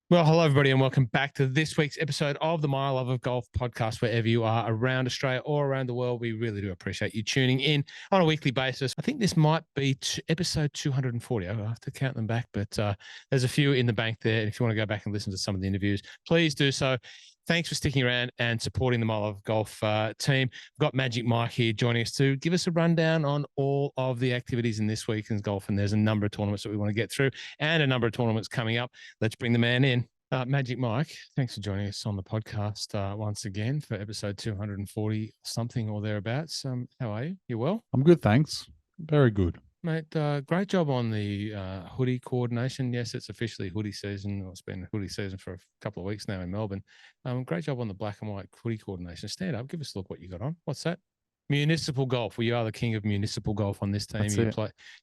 Well, hello, everybody, and welcome back to this week's episode of the My Love of Golf podcast, wherever you are around Australia or around the world. We really do appreciate you tuning in on a weekly basis. I think this might be episode 240. I'll have to count them back, but there's a few in the bank there. And if you want to go back and listen to some of the interviews, please do so. Thanks for sticking around and supporting the My Love of Golf team. We've got Magic Mike here joining us to give us a rundown on all of the activities in this weekend's golf. And there's a number of tournaments that we want to get through and a number of tournaments coming up. Let's bring the man in. Magic Mike, thanks for joining us on the podcast once again for episode 240 something or thereabouts. How are you? You well? I'm good, thanks. Very good. Mate, great job on the hoodie coordination. Yes, it's officially hoodie season. Well, it's been hoodie season for a couple of weeks now in Melbourne. Great job on the black and white hoodie coordination. Stand up, give us a look what you got on. What's that? Municipal golf. Well, you are the king of municipal golf on this team.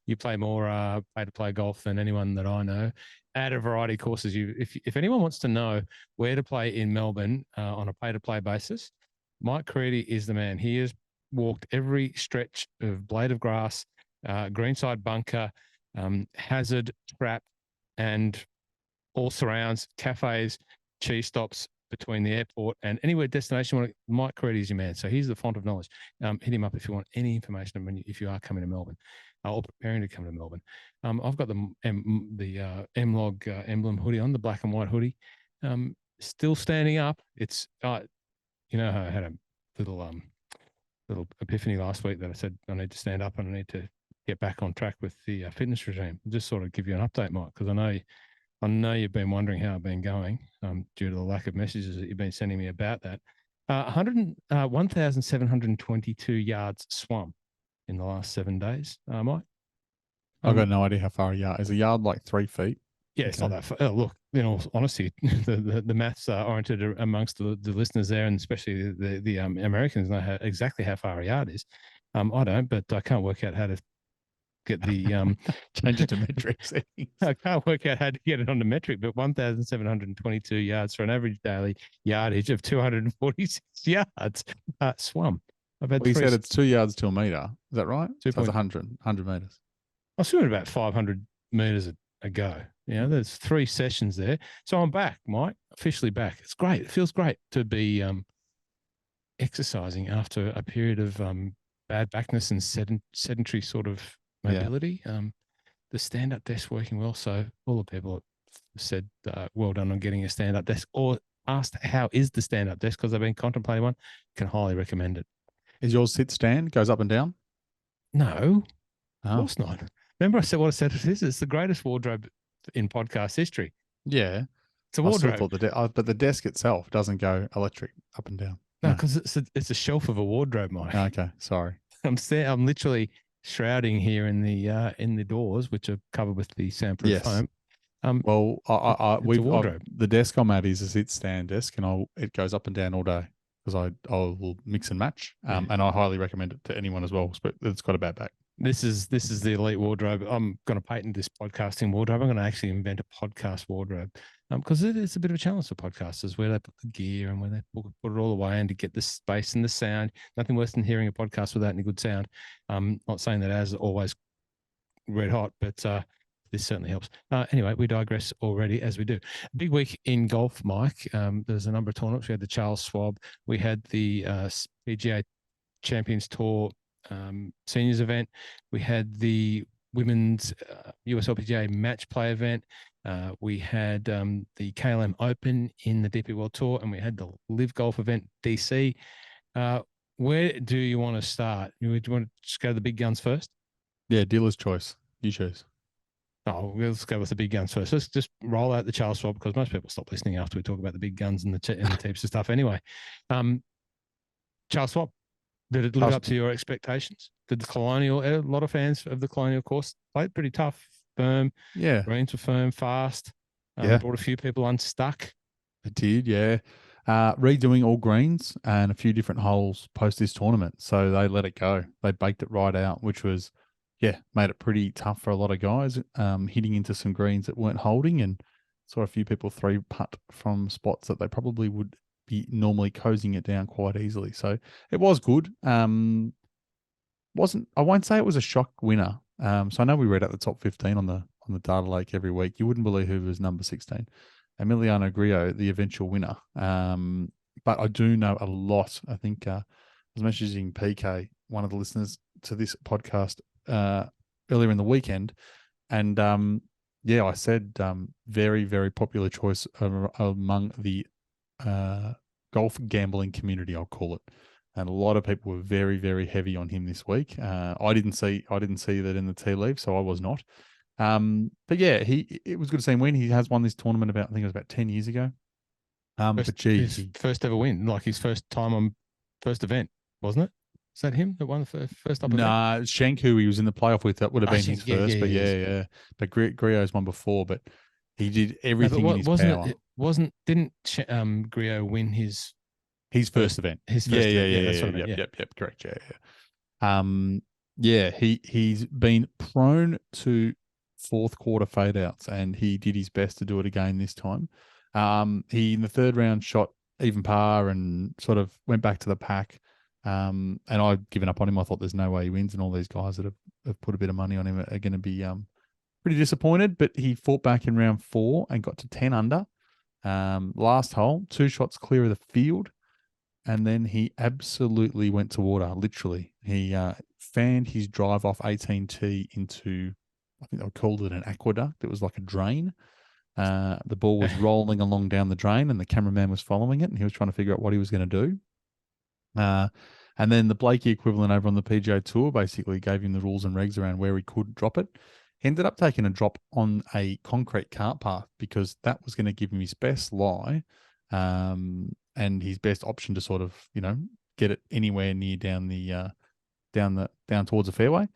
You play more pay-to-play golf than anyone that I know. At a variety of courses. If anyone wants to know where to play in Melbourne on a pay-to-play basis, Mike Caridi is the man. He has walked every stretch of blade of grass, greenside bunker, hazard, trap, and all surrounds, cafes, cheese stops between the airport and anywhere destination. Mike Caridi is your man. So he's the font of knowledge. Hit him up if you want any information if you are coming to Melbourne or preparing to come to Melbourne. I've got the M-Log emblem hoodie on, the black and white hoodie. Still standing up. It's, I had a little epiphany last week that I said I need to stand up and I need to get back on track with the fitness regime. I'll just sort of give you an update, Mike, because I know you've been wondering how I've been going due to the lack of messages that you've been sending me about that. 1,722 yards swum in the last 7 days, Mike. I've got no idea how far a yard is. A yard like 3 feet? Yeah, it's not that far. Oh, look, in all honesty, the maths are oriented amongst the listeners there, and especially the Americans know exactly how far a yard is. I don't, but I can't work out how to get the change it to metric settings. I can't work out how to get it on the metric, but 1,722 yards for an average daily yardage of 246 yards swum. You said it's 2 yards to a meter. Is that right? So it's 100 meters. I was swimming about 500 meters a go. There's 3 sessions there. So I'm back, Mike, officially back. It's great. It feels great to be exercising after a period of bad backness and sedentary sort of mobility. Yeah. The stand-up desk working well. So all the people have said, well done on getting a stand-up desk, or asked how is the stand-up desk because they've been contemplating one. Can highly recommend it. Is yours sit stand? Goes up and down? No, of course not. Remember I said what I said it is? It's the greatest wardrobe in podcast history. Yeah. It's a wardrobe. But the desk itself doesn't go electric up and down. No, because it's a shelf of a wardrobe, Mike. Okay, sorry. I'm literally shrouding here in the doors, which are covered with the soundproof foam. The desk I'm at is a sit stand desk, and it goes up and down all day because I will mix and match, and I highly recommend it to anyone as well. But it's got a bad back. This is the elite wardrobe. I'm going to patent this podcasting wardrobe. I'm going to actually invent a podcast wardrobe because it's a bit of a challenge for podcasters where they put the gear and where they put it all away and to get the space and the sound. Nothing worse than hearing a podcast without any good sound. Not saying that as always red hot, but this certainly helps. Anyway, we digress already as we do. Big week in golf, Mike. There's a number of tournaments. We had the Charles Schwab. We had the PGA Champions Tour seniors event. We had the women's US LPGA match play event. We had the KLM Open in the DP World Tour, and we had the Live Golf event DC. Where do you want to start? Do you want to just go to the big guns first? Yeah, dealer's choice. You choose. Oh, let's go with the big guns first. Let's just roll out the Charles Schwab because most people stop listening after we talk about the big guns and the tips and stuff anyway. Charles Schwab. Did it live up to your expectations? Did the Colonial, a lot of fans of the Colonial course played pretty tough, firm. Yeah. Greens were firm, fast. Brought a few people unstuck. It did, yeah. Redoing all greens and a few different holes post this tournament. So they let it go. They baked it right out, which was, made it pretty tough for a lot of guys, hitting into some greens that weren't holding, and saw a few people 3-putt from spots that they probably would be normally cozying it down quite easily. So it was good. I won't say it was a shock winner. So I know we read out the top 15 on the data lake every week. You wouldn't believe who was number 16. Emiliano Grillo, the eventual winner. But I do know a lot. I think I was messaging PK, one of the listeners to this podcast, earlier in the weekend, and yeah, I said very, very popular choice among the golf gambling community, I'll call it. And a lot of people were very, very heavy on him this week. I didn't see that in the tea leaf, so I was not. But yeah, it was good to see him win. He has won this tournament I think it was about 10 years ago. But geez, his first ever win, like his first time on first event, wasn't it? Is that him that won the first up event? nah, Shank, who he was in the playoff with, that would have been his Yeah, first. But yeah. yeah. But Griot's won before, but he did No, but everything in his power. didn't Grillo win his First event. His first event. Yeah, that's what I meant. Yep, correct. Yeah. He's been prone to fourth quarter fade outs, and he did his best to do it again this time. He in the third round shot even par and sort of went back to the pack. And I'd given up on him. I thought there's no way he wins, and all these guys that have put a bit of money on him are going to be pretty disappointed. But he fought back in round 4 and got to 10 under. Last hole, 2 shots clear of the field. And then he absolutely went to water, literally. He fanned his drive off 18T into, I think they called it an aqueduct. It was like a drain. The ball was rolling along down the drain, and the cameraman was following it, and he was trying to figure out what he was going to do. And then the Blakey equivalent over on the PGA Tour basically gave him the rules and regs around where he could drop it. He ended up taking a drop on a concrete cart path because that was going to give him his best lie. And his best option to sort of, get it anywhere near down towards the fairway.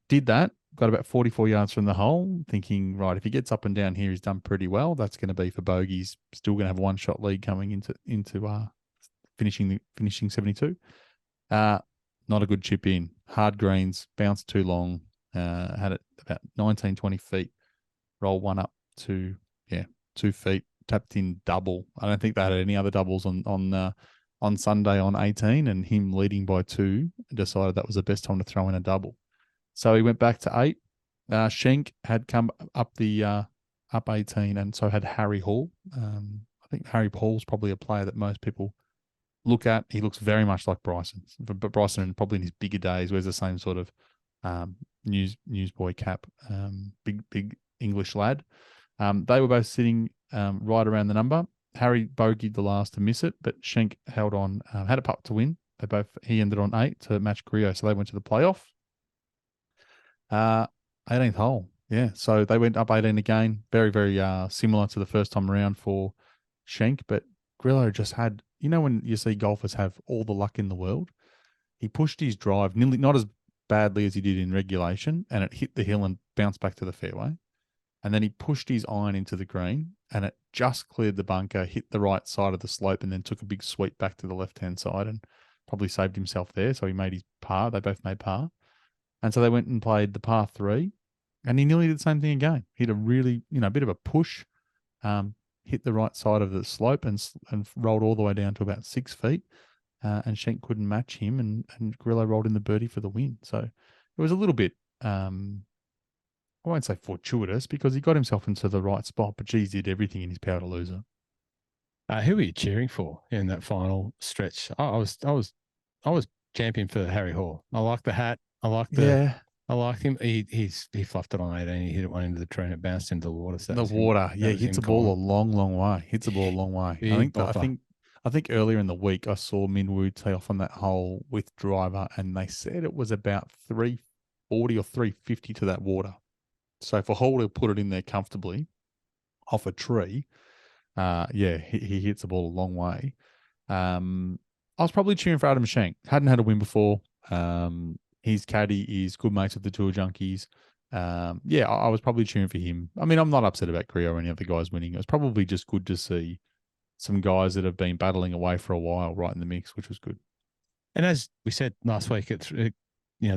Did that, got about 44 yards from the hole, thinking, right, if he gets up and down here, he's done pretty well. That's going to be for bogeys. Still going to have a 1-shot lead coming into finishing 72. Not a good chip in. Hard greens, bounced too long. Had it about 19, 20 feet. Roll one up to 2 feet. Tapped in double. I don't think they had any other doubles on Sunday on 18, and him leading by 2 decided that was the best time to throw in a double. So he went back to 8. Schenk had come up up 18, and so had Harry Hall. I think Harry Hall's probably a player that most people look at. He looks very much like Bryson, but Bryson probably in his bigger days wears the same sort of newsboy cap, big English lad. They were both sitting right around the number. Harry bogeyed the last to miss it, but Schenk held on, had a putt to win. He ended on 8 to match Grillo, so they went to the playoff. 18th hole, yeah. So they went up 18 again, very, very similar to the first time around for Schenk, but Grillo just had, when you see golfers have all the luck in the world, he pushed his drive nearly not as badly as he did in regulation, and it hit the hill and bounced back to the fairway. And then he pushed his iron into the green, and it just cleared the bunker, hit the right side of the slope, and then took a big sweep back to the left-hand side and probably saved himself there. So he made his par. They both made par. And so they went and played the par 3, and he nearly did the same thing again. He had a really, bit of a push, hit the right side of the slope and rolled all the way down to about 6 feet. And Schenk couldn't match him, and Grillo rolled in the birdie for the win. So it was a little bit, I won't say fortuitous, because he got himself into the right spot, but geez, he did everything in his power to lose it. Who were you cheering for in that final stretch? I was champion for Harry Hall. I like the hat. I like him. He fluffed it on 18. He hit it one into the tree and it bounced into the water. So he hits the ball a long way. I think earlier in the week I saw Minwoo tee off on that hole with driver, and they said it was about 340 or 350 to that water. So for Hall to put it in there comfortably off a tree, he hits the ball a long way. I was probably cheering for Adam Schenk. Hadn't had a win before. His caddy is good mates with the Tour Junkies. I was probably cheering for him. I mean, I'm not upset about Grillo or any other guys winning. It was probably just good to see some guys that have been battling away for a while right in the mix, which was good. And as we said last week, the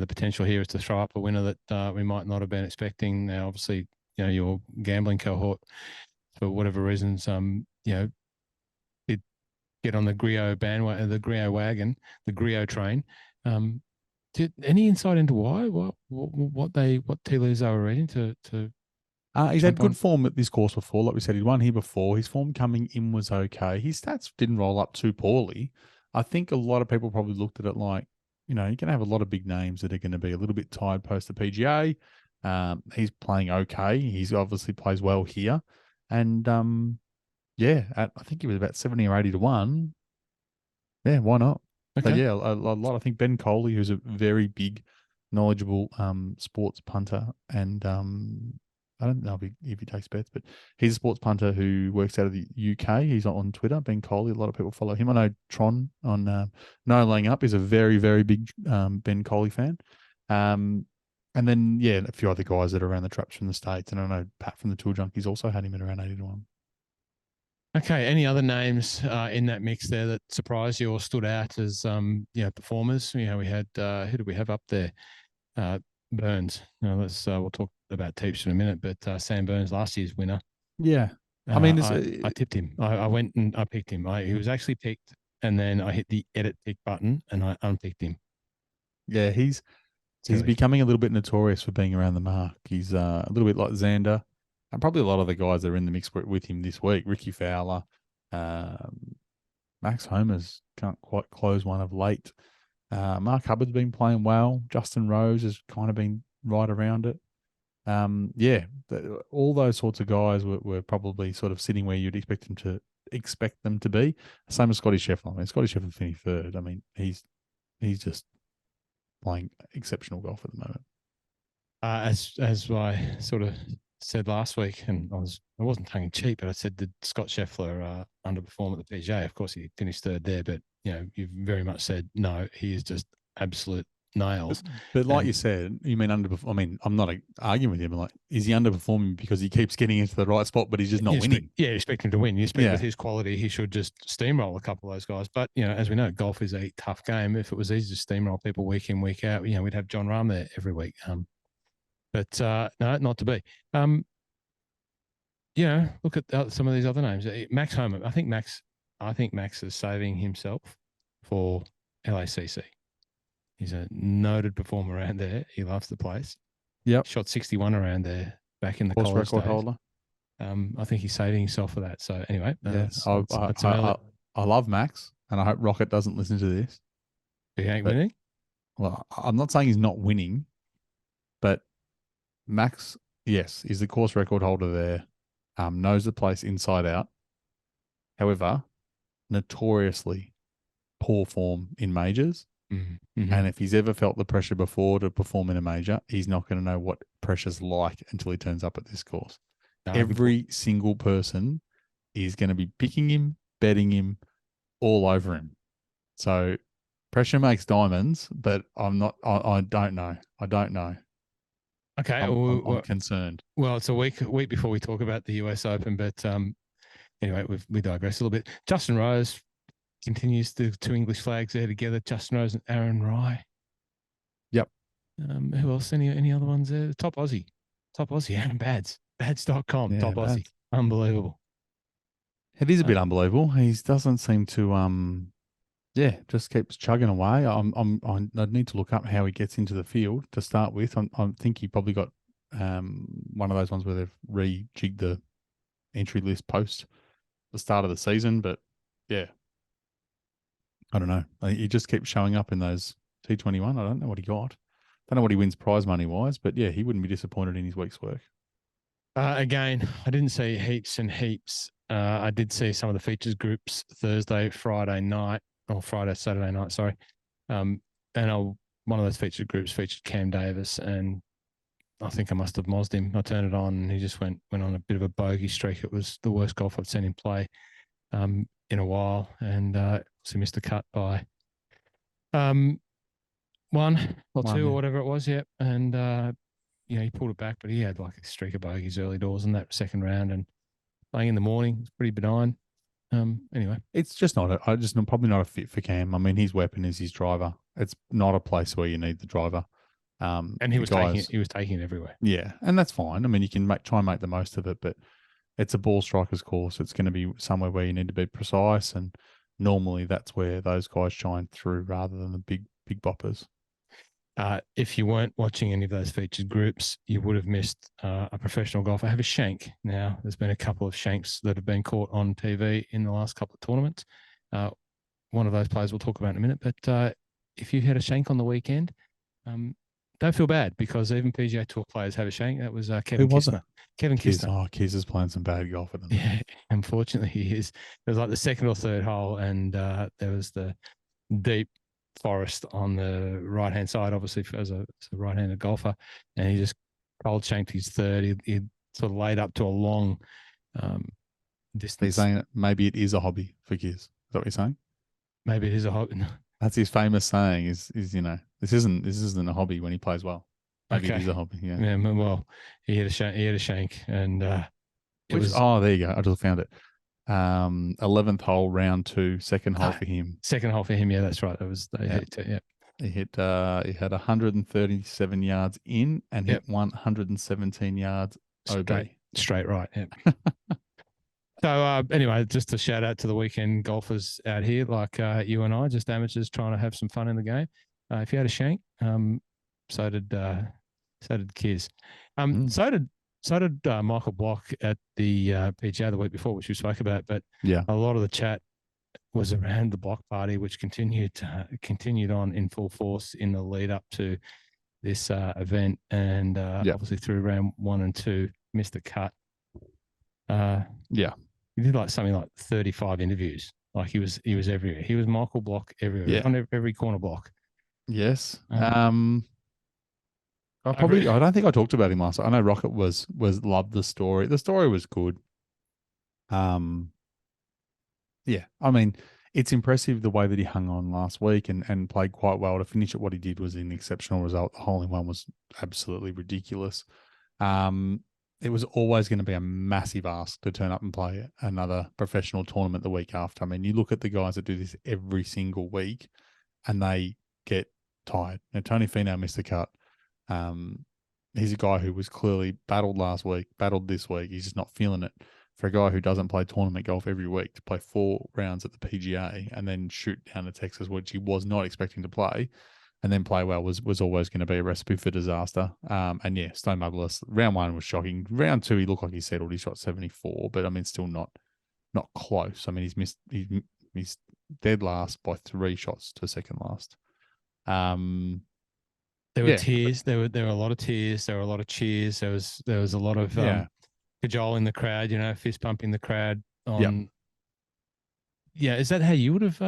potential here is to throw up a winner that we might not have been expecting. Now, obviously, your gambling cohort, for whatever reasons, it get on the Grillo bandwagon, the Grillo wagon, the Grillo train. Did any insight into why? What tea leaves they were reading to He's had jump good on? form at this course before. Like we said, he'd won here before. His form coming in was okay. His stats didn't roll up too poorly. I think a lot of people probably looked at it like, you're going to have a lot of big names that are going to be a little bit tired post the PGA. He's playing okay. He's obviously plays well here. And I think he was about 70 or 80 to 1. Yeah, why not? But Okay. yeah, a lot. I think Ben Coley, who's a very big, knowledgeable sports punter, and I don't know if he takes bets, but he's a sports punter who works out of the UK. He's on Twitter, Ben Coley. A lot of people follow him. I know Tron on No Laying Up is a very, very big Ben Coley fan. And then, yeah, a few other guys that are around the traps from the States. And I know Pat from the Tool Junkies also had him at around 80 to 1. Okay. Any other names in that mix there that surprised you or stood out as performers? We had who did we have up there? Burns. Let's we'll talk about Teeps in a minute, but Sam Burns, last year's winner. Yeah. I mean, I tipped him. I went and I picked him. He was actually picked, and then I hit the edit pick button and I unpicked him. yeah, he's Silly. becoming a little bit notorious for being around the mark. He's a little bit like Xander, and probably a lot of the guys that are in the mix with him this week. Ricky Fowler, Max Homers can't quite close one of late. Mark Hubbard's been playing well. Justin Rose has kind of been right around it. All those sorts of guys were probably sort of sitting where you'd expect them to be. Same as Scotty Scheffler. I mean, Scotty Scheffler finished third. I mean, he's just playing exceptional golf at the moment. As I sort of said last week, and I wasn't tongue in cheek, but I said, did Scott Scheffler underperform at the PGA? Of course, he finished third there, but you very much said no. He is just absolute nails. But like you said, you mean underperform. I mean, I'm not arguing with you, but like, is he underperforming because he keeps getting into the right spot, but he's just not winning? You expect him to win. You expect with his quality, he should just steamroll a couple of those guys. But as we know, golf is a tough game. If it was easy to steamroll people week in, week out, we'd have John Rahm there every week. But no, not to be. Look at some of these other names. Max Homer. I think Max is saving himself for LACC. He's a noted performer around there. He loves the place. Yep. Shot 61 around there back in the course college record days. holder. I think he's saving himself for that. So anyway, I love Max, and I hope Rocket doesn't listen to this. He ain't winning? Well, I'm not saying he's not winning, but Max, yes, is the course record holder there, knows the place inside out. However, notoriously poor form in majors. Mm-hmm. And if he's ever felt the pressure before to perform in a major, he's not going to know what pressure's like until he turns up at this course. Every single person is going to be picking him, betting him, all over him. So pressure makes diamonds, but I don't know. I don't know. Okay. I'm concerned. Well, it's a week before we talk about the US Open, but anyway, we digress a little bit. Justin Rose continues the two English flags there together. Justin Rose and Aaron Rai. Yep. Who else? Any other ones there? Top Aussie, Aaron Bads. Bads.com, Yeah, top Aussie. Unbelievable. It is a bit unbelievable. He doesn't seem to just keeps chugging away. I need to look up how he gets into the field to start with. I think he probably got one of those ones where they've rejigged the entry list post the start of the season. But yeah, I don't know. He just keeps showing up in those T21. I don't know what he got. Don't know what he wins prize money wise, but yeah, he wouldn't be disappointed in his week's work. Again, I didn't see heaps and heaps. I did see some of the features groups Thursday, Friday night, or Friday, Saturday night, sorry. And one of those featured groups featured Cam Davis, and I think I must have mozzed him. I turned it on, and he just went on a bit of a bogey streak. It was the worst golf I've seen him play in a while, and he missed the cut by one or two or whatever it was, yeah. And he pulled it back, but he had like a streak of bogeys early doors in that second round, and playing in the morning was pretty benign. Anyway, it's just probably not a fit for Cam. I mean, his weapon is his driver. It's not a place where you need the driver. And he was taking it everywhere. Yeah, and that's fine. I mean, you can try and make the most of it, but it's a ball striker's course. It's going to be somewhere where you need to be precise, and normally that's where those guys shine through rather than the big boppers. If you weren't watching any of those featured groups, you would have missed a professional golfer have a shank. Now, there's been a couple of shanks that have been caught on TV in the last couple of tournaments. One of those players we'll talk about in a minute. But if you had a shank on the weekend, don't feel bad, because even PGA Tour players have a shank. That was Kevin Kistner. Kevin Kistner. Oh, Kiss is playing some bad golf at the moment. Yeah, unfortunately he is. It was like the second or third hole, and there was the deep forest on the right-hand side, obviously as a right-handed golfer, and he just cold shanked his third. He sort of laid up to a long distance. He's saying that maybe it is a hobby for Kiss. Is that what you're saying? Maybe it is a hobby. That's his famous saying. Is this isn't a hobby when he plays well. Maybe it is a hobby. Yeah. Yeah. Well, he had a shank, and there you go. I just found it. 11th hole, round 2, second hole for him. Second hole for him. Yeah, that's right. That was He hit. He had 137 yards in and hit 117 yards straight right. Yeah. So anyway, just a shout out to the weekend golfers out here, like you and I, just amateurs trying to have some fun in the game. If you had a shank, so did Kiz. So did Michael Block at the PGA the week before, which we spoke about. But a lot of the chat was around the block party, which continued on in full force in the lead up to this event, and obviously through round 1 and 2, missed the cut. He did something like 35 interviews. Like he was everywhere. He was Michael Block everywhere. He was on every corner block. Yes. I don't think I talked about him last. I know Rocket was loved the story. The story was good. I mean, it's impressive the way that he hung on last week and played quite well. To finish at what he did was an exceptional result. The hole in one was absolutely ridiculous. It was always going to be a massive ask to turn up and play another professional tournament the week after. I mean, you look at the guys that do this every single week and they get tired. Now, Tony Finau missed the cut. He's a guy who was clearly battled last week, battled this week. He's just not feeling it. For a guy who doesn't play tournament golf every week, to play 4 rounds at the PGA and then shoot down to Texas, which he was not expecting to play, and then play well was always going to be a recipe for disaster. And Stone Motherless, round 1 was shocking. Round 2, he looked like he settled. He shot 74, but I mean, still not close. I mean, he's dead last by 3 shots to second last. There were tears. There were a lot of tears. There were a lot of cheers. There was a lot of cajoling the crowd. Fist pumping the crowd. Is that how you would have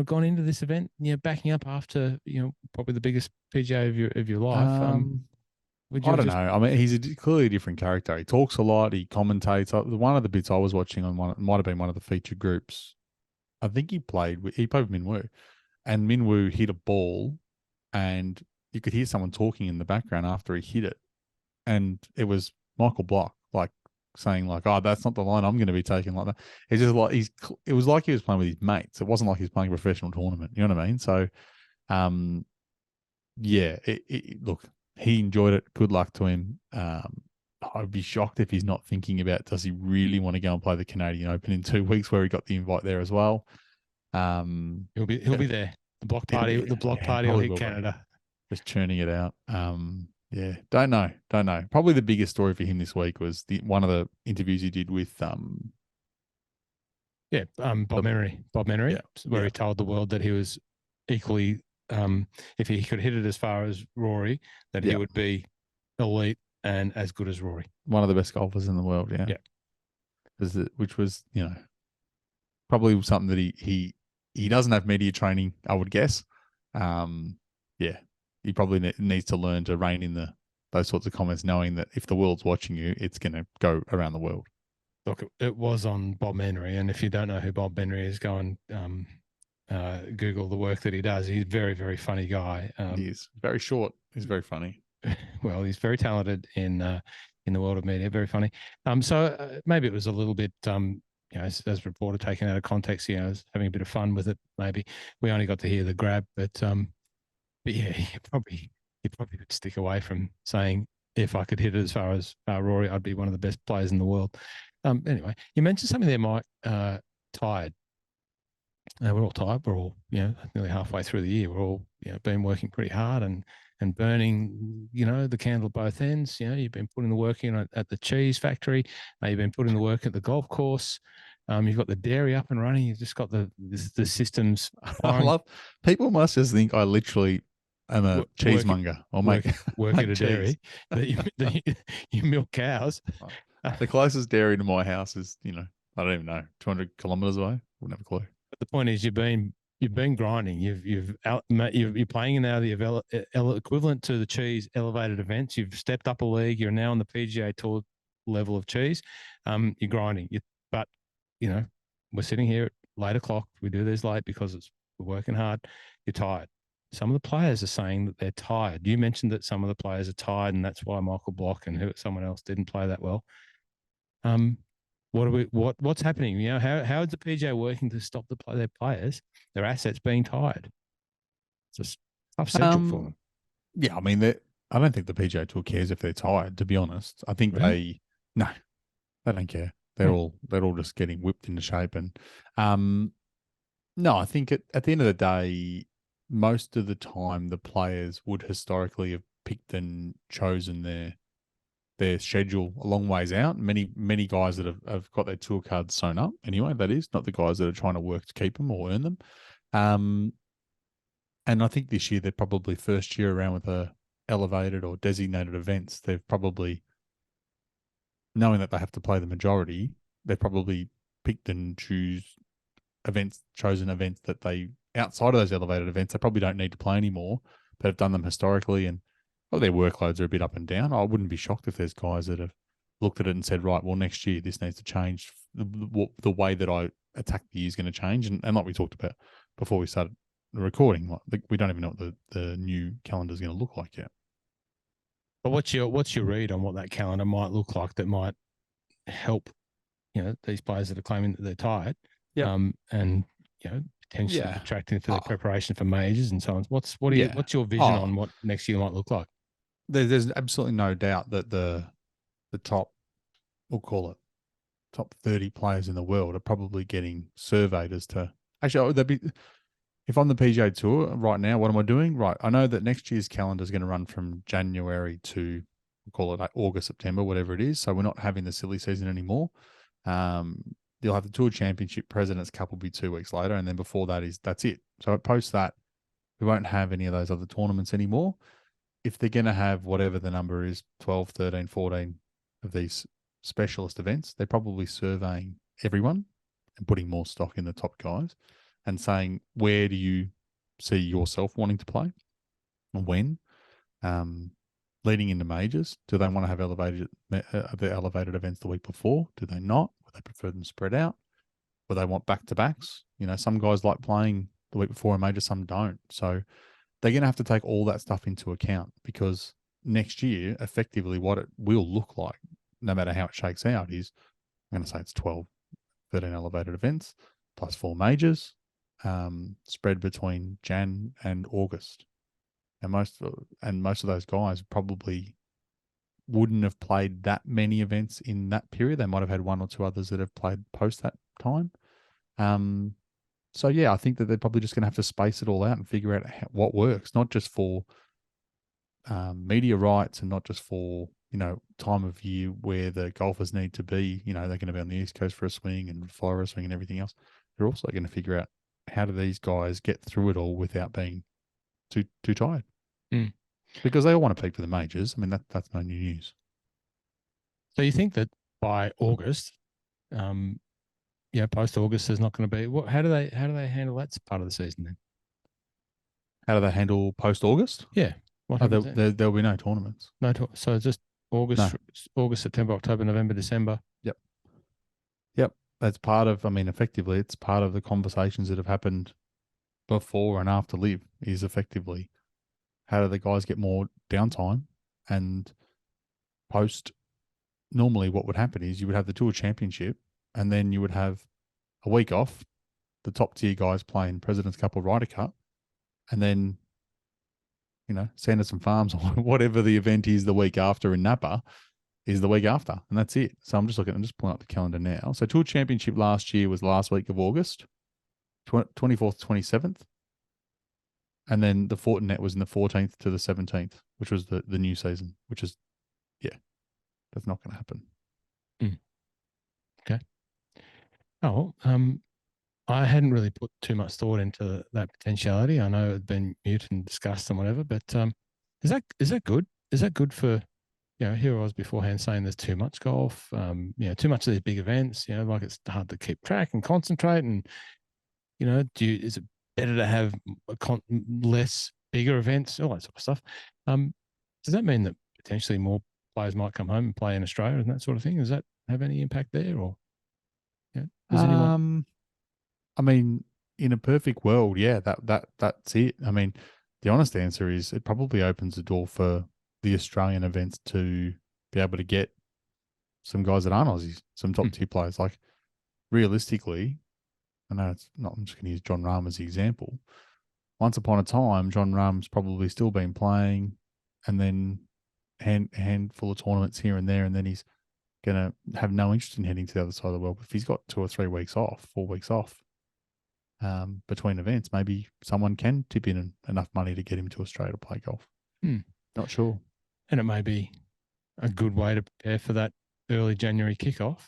gone into this event? Backing up after probably the biggest PGA of your life. I don't know. I mean, he's clearly a different character. He talks a lot. He commentates. One of the bits I was watching on might have been one of the featured groups. I think he played with Minwoo, and Minwoo hit a ball, and you could hear someone talking in the background after he hit it, and it was Michael Block, saying "Oh, that's not the line I'm going to be taking." Like that. It's just it was like he was playing with his mates. It wasn't like he was playing a professional tournament. You know what I mean? So, look, he enjoyed it. Good luck to him. I'd be shocked if he's not thinking about, does he really want to go and play the Canadian Open in 2 weeks, where he got the invite there as well. He'll be there. The block party will hit Canada. Just churning it out. Don't know. Probably the biggest story for him this week was one of the interviews he did with Bob Menery, where he told the world that he was equally, if he could hit it as far as Rory, that he would be elite and as good as Rory. One of the best golfers in the world, which was, probably something that he doesn't have media training, I would guess. He probably needs to learn to rein in those sorts of comments, knowing that if the world's watching you, it's going to go around the world. Look, it was on Bob Menery, and if you don't know who Bob Menery is, go and Google the work that he does. He's a very, very funny guy. He is very short. He's very funny. Well, he's very talented in the world of media. Very funny. So maybe it was a little bit, as reported, taken out of context. As having a bit of fun with it. Maybe we only got to hear the grab, but yeah, he probably would stick away from saying, if I could hit it as far as Rory, I'd be one of the best players in the world. Anyway, you mentioned something there, Mike, tired. we're all tired. We're all, nearly halfway through the year. We're all, been working pretty hard and burning, the candle at both ends. You've been putting the work in at the cheese factory. You've been putting the work at the golf course. You've got the dairy up and running. You've just got the systems I firing. love people must just think I literally am a Work cheesemonger or work make work at make a cheese. dairy that you milk cows. The closest dairy to my house is, I don't even know, 200 kilometers away. Wouldn't have a clue. But the point is, you've been grinding. You're playing now the equivalent to the cheese elevated events. You've stepped up a league. You're now on the PGA Tour level of cheese. You're grinding. But we're sitting here at 8 o'clock. We do this late because we're working hard. You're tired. Some of the players are saying that they're tired. You mentioned that some of the players are tired, and that's why Michael Block and someone else didn't play that well. What's happening? How is the PGA working to stop their players, their assets being tired? It's just tough schedule for them. Yeah, I mean, I don't think the PGA Tour cares if they're tired. To be honest, I think Really? no, they don't care. They're all just getting whipped into shape, and no, I think at the end of the day, most of the time the players would historically have picked and chosen their schedule a long ways out. Many guys that have got their tour cards sewn up anyway, that is, not the guys that are trying to work to keep them or earn them. And I think this year they're probably first year around with the elevated or designated events. They've probably, knowing that they have to play the majority, they've probably picked and chosen events that they, outside of those elevated events, they probably don't need to play anymore, but have done them historically, and their workloads are a bit up and down. I wouldn't be shocked if there's guys that have looked at it and said, right, well, next year this needs to change. The way that I attack the year is going to change. And like we talked about before we started the recording, like we don't even know what the new calendar is going to look like yet. But what's your read on what that calendar might look like that might help, these players that are claiming that they're tired, and potentially attracting for their preparation for majors and so on. What's your vision on what next year might look like? There's absolutely no doubt that the top, we'll call it top 30 players in the world, are probably getting surveyed as to actually, if I'm the PGA Tour right now, what am I doing? Right, I know that next year's calendar is going to run from January to, we'll call it like August, September, whatever it is. So we're not having the silly season anymore. You'll have the Tour Championship President's Cup will be 2 weeks later, and then before that's it. So post that, we won't have any of those other tournaments anymore. If they're going to have whatever the number is, 12, 13, 14 of these specialist events, they're probably surveying everyone and putting more stock in the top guys and saying, where do you see yourself wanting to play and when? Leading into majors, do they want to have the elevated events the week before? Do they not? Would they prefer them spread out? Would they want back-to-backs? Some guys like playing the week before a major, some don't. So they're going to have to take all that stuff into account, because next year, effectively, what it will look like, no matter how it shakes out, is, I'm going to say it's 12, 13 elevated events plus 4 majors, spread between Jan and August. And most of those guys probably wouldn't have played that many events in that period. They might have had 1 or 2 others that have played post that time. So yeah, I think that they're probably just going to have to space it all out and figure out what works, not just for media rights and not just for, time of year where the golfers need to be, they're going to be on the East Coast for a swing and Florida swing and everything else. They're also going to figure out, how do these guys get through it all without being too tired? Because they all want to peak for the majors. I mean, that's no new news. So you think that by August, post August, there's not going to be how do they handle that part of the season then? How do they handle post August? Yeah, there'll be no tournaments. So just August, September, October, November, December. Yep. That's part of. I mean, effectively, it's part of the conversations that have happened before and after Live. Is effectively, how do the guys get more downtime? And post, normally what would happen is you would have the Tour Championship, and then you would have a week off, the top tier guys playing President's Cup or Ryder Cup, and then, Sanderson Farms or whatever the event is the week after in Napa is the week after, and that's it. So I'm just pulling up the calendar now. So Tour Championship last year was last week of August. 24th, 27th. And then the Fortinet was in the 14th to the 17th, which was the new season, which is, that's not going to happen. Okay. Oh, I hadn't really put too much thought into that potentiality. I know it's been mute and discussed and whatever, but is that good? Is that good for, here I was beforehand saying there's too much golf, too much of these big events, like it's hard to keep track and concentrate. And, is it better to have less bigger events, all that sort of stuff? Does that mean that potentially more players might come home and play in Australia and that sort of thing? Does that have any impact there, or does anyone? I mean, in a perfect world, yeah, that's it. I mean, the honest answer is it probably opens the door for the Australian events to be able to get some guys that aren't Aussies, some top tier players. Like realistically, I know it's not. I'm just going to use John Rahm as the example. Once upon a time, John Rahm's probably still been playing, and then handful of tournaments here and there, and then he's going to have no interest in heading to the other side of the world. If he's got 2 or 3 weeks off, 4 weeks off between events, maybe someone can tip in enough money to get him to Australia to play golf. Not sure. And it may be a good way to prepare for that early January kickoff.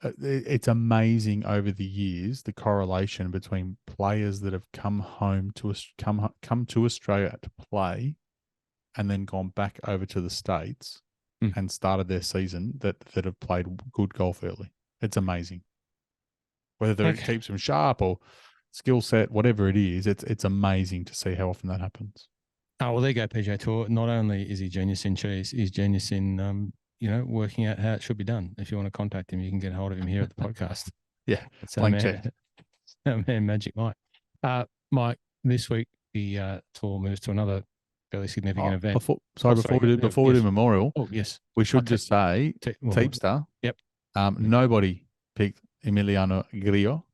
It's amazing over the years the correlation between players that have come home to come to Australia to play, and then gone back over to the States and started their season that have played good golf early. It's amazing. Whether it keeps them sharp or skill set, whatever it is, it's amazing to see how often that happens. Oh, well, there you go, PJ Tour. Not only is he genius in cheese, he's genius in working out how it should be done. If you want to contact him, you can get a hold of him here at the podcast. Yeah, it's our man, Magic Mike. Mike, this week the tour moves to another fairly significant event. Before we do Memorial, yes, we should just say Teepster. Yep. Nobody picked Emiliano Grillo.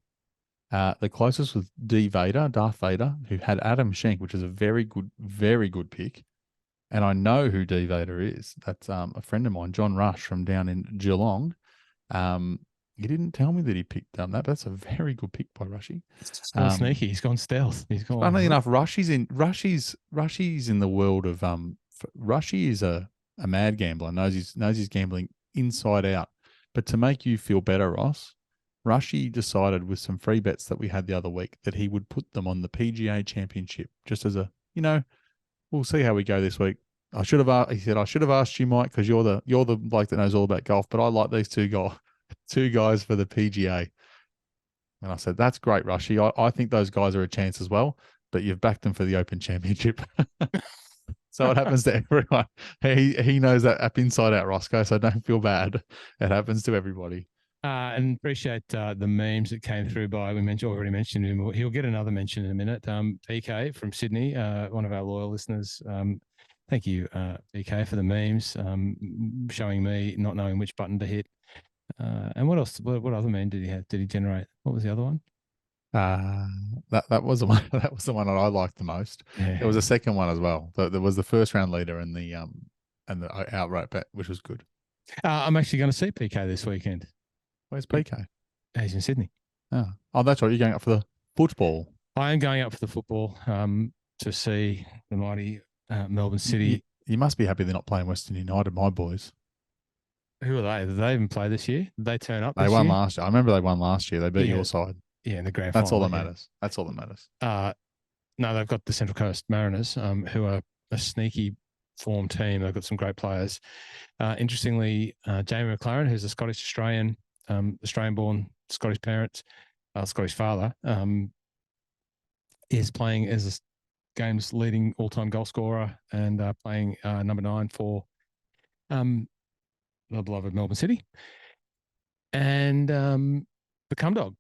The closest was Darth Vader, who had Adam Schenk, which is a very good pick. And I know who D Vader is. That's a friend of mine, John Rush, from down in Geelong. He didn't tell me that he picked that. That's a very good pick by Rushy. Sneaky. He's gone stealth. He's gone. Funnily enough, Rushy's in the world of Rushy is a mad gambler. Knows he's gambling inside out. But to make you feel better, Ross, Rushy decided with some free bets that we had the other week that he would put them on the PGA Championship, just as a we'll see how we go this week. He said I should have asked you, Mike, because you're the bloke that knows all about golf, but I like these two guys for the PGA. And I said, that's great, Rushy. I think those guys are a chance as well, but you've backed them for the Open Championship. So it happens to everyone. He knows that app inside out, Roscoe, so don't feel bad. It happens to everybody. And appreciate the memes that came through already mentioned him. He'll get another mention in a minute. PK from Sydney, one of our loyal listeners. Thank you, PK, for the memes, showing me not knowing which button to hit. And what else? What other meme did he have? Did he generate? What was the other one? That was the one. That was the one that I liked the most. Yeah. There was a second one as well. There was the first round leader and the outright bet, which was good. I'm actually going to see PK this weekend. Where's PK? He's in Sydney. Oh, that's right. You're going up for the football. I am going up for the football to see the mighty Melbourne City. You must be happy they're not playing Western United, my boys. Who are they? Did they even play this year? Did they turn up? They won last year. I remember they won last year. They beat your side. Yeah, in the grand final. That's all that matters. That's all that matters. No, they've got the Central Coast Mariners, who are a sneaky form team. They've got some great players. Interestingly, Jamie McLaren, who's a Scottish Australian, Australian-born Scottish parents, Scottish father, is playing as a game's leading all-time goal scorer and playing number 9 for the beloved Melbourne City. And the cum dog,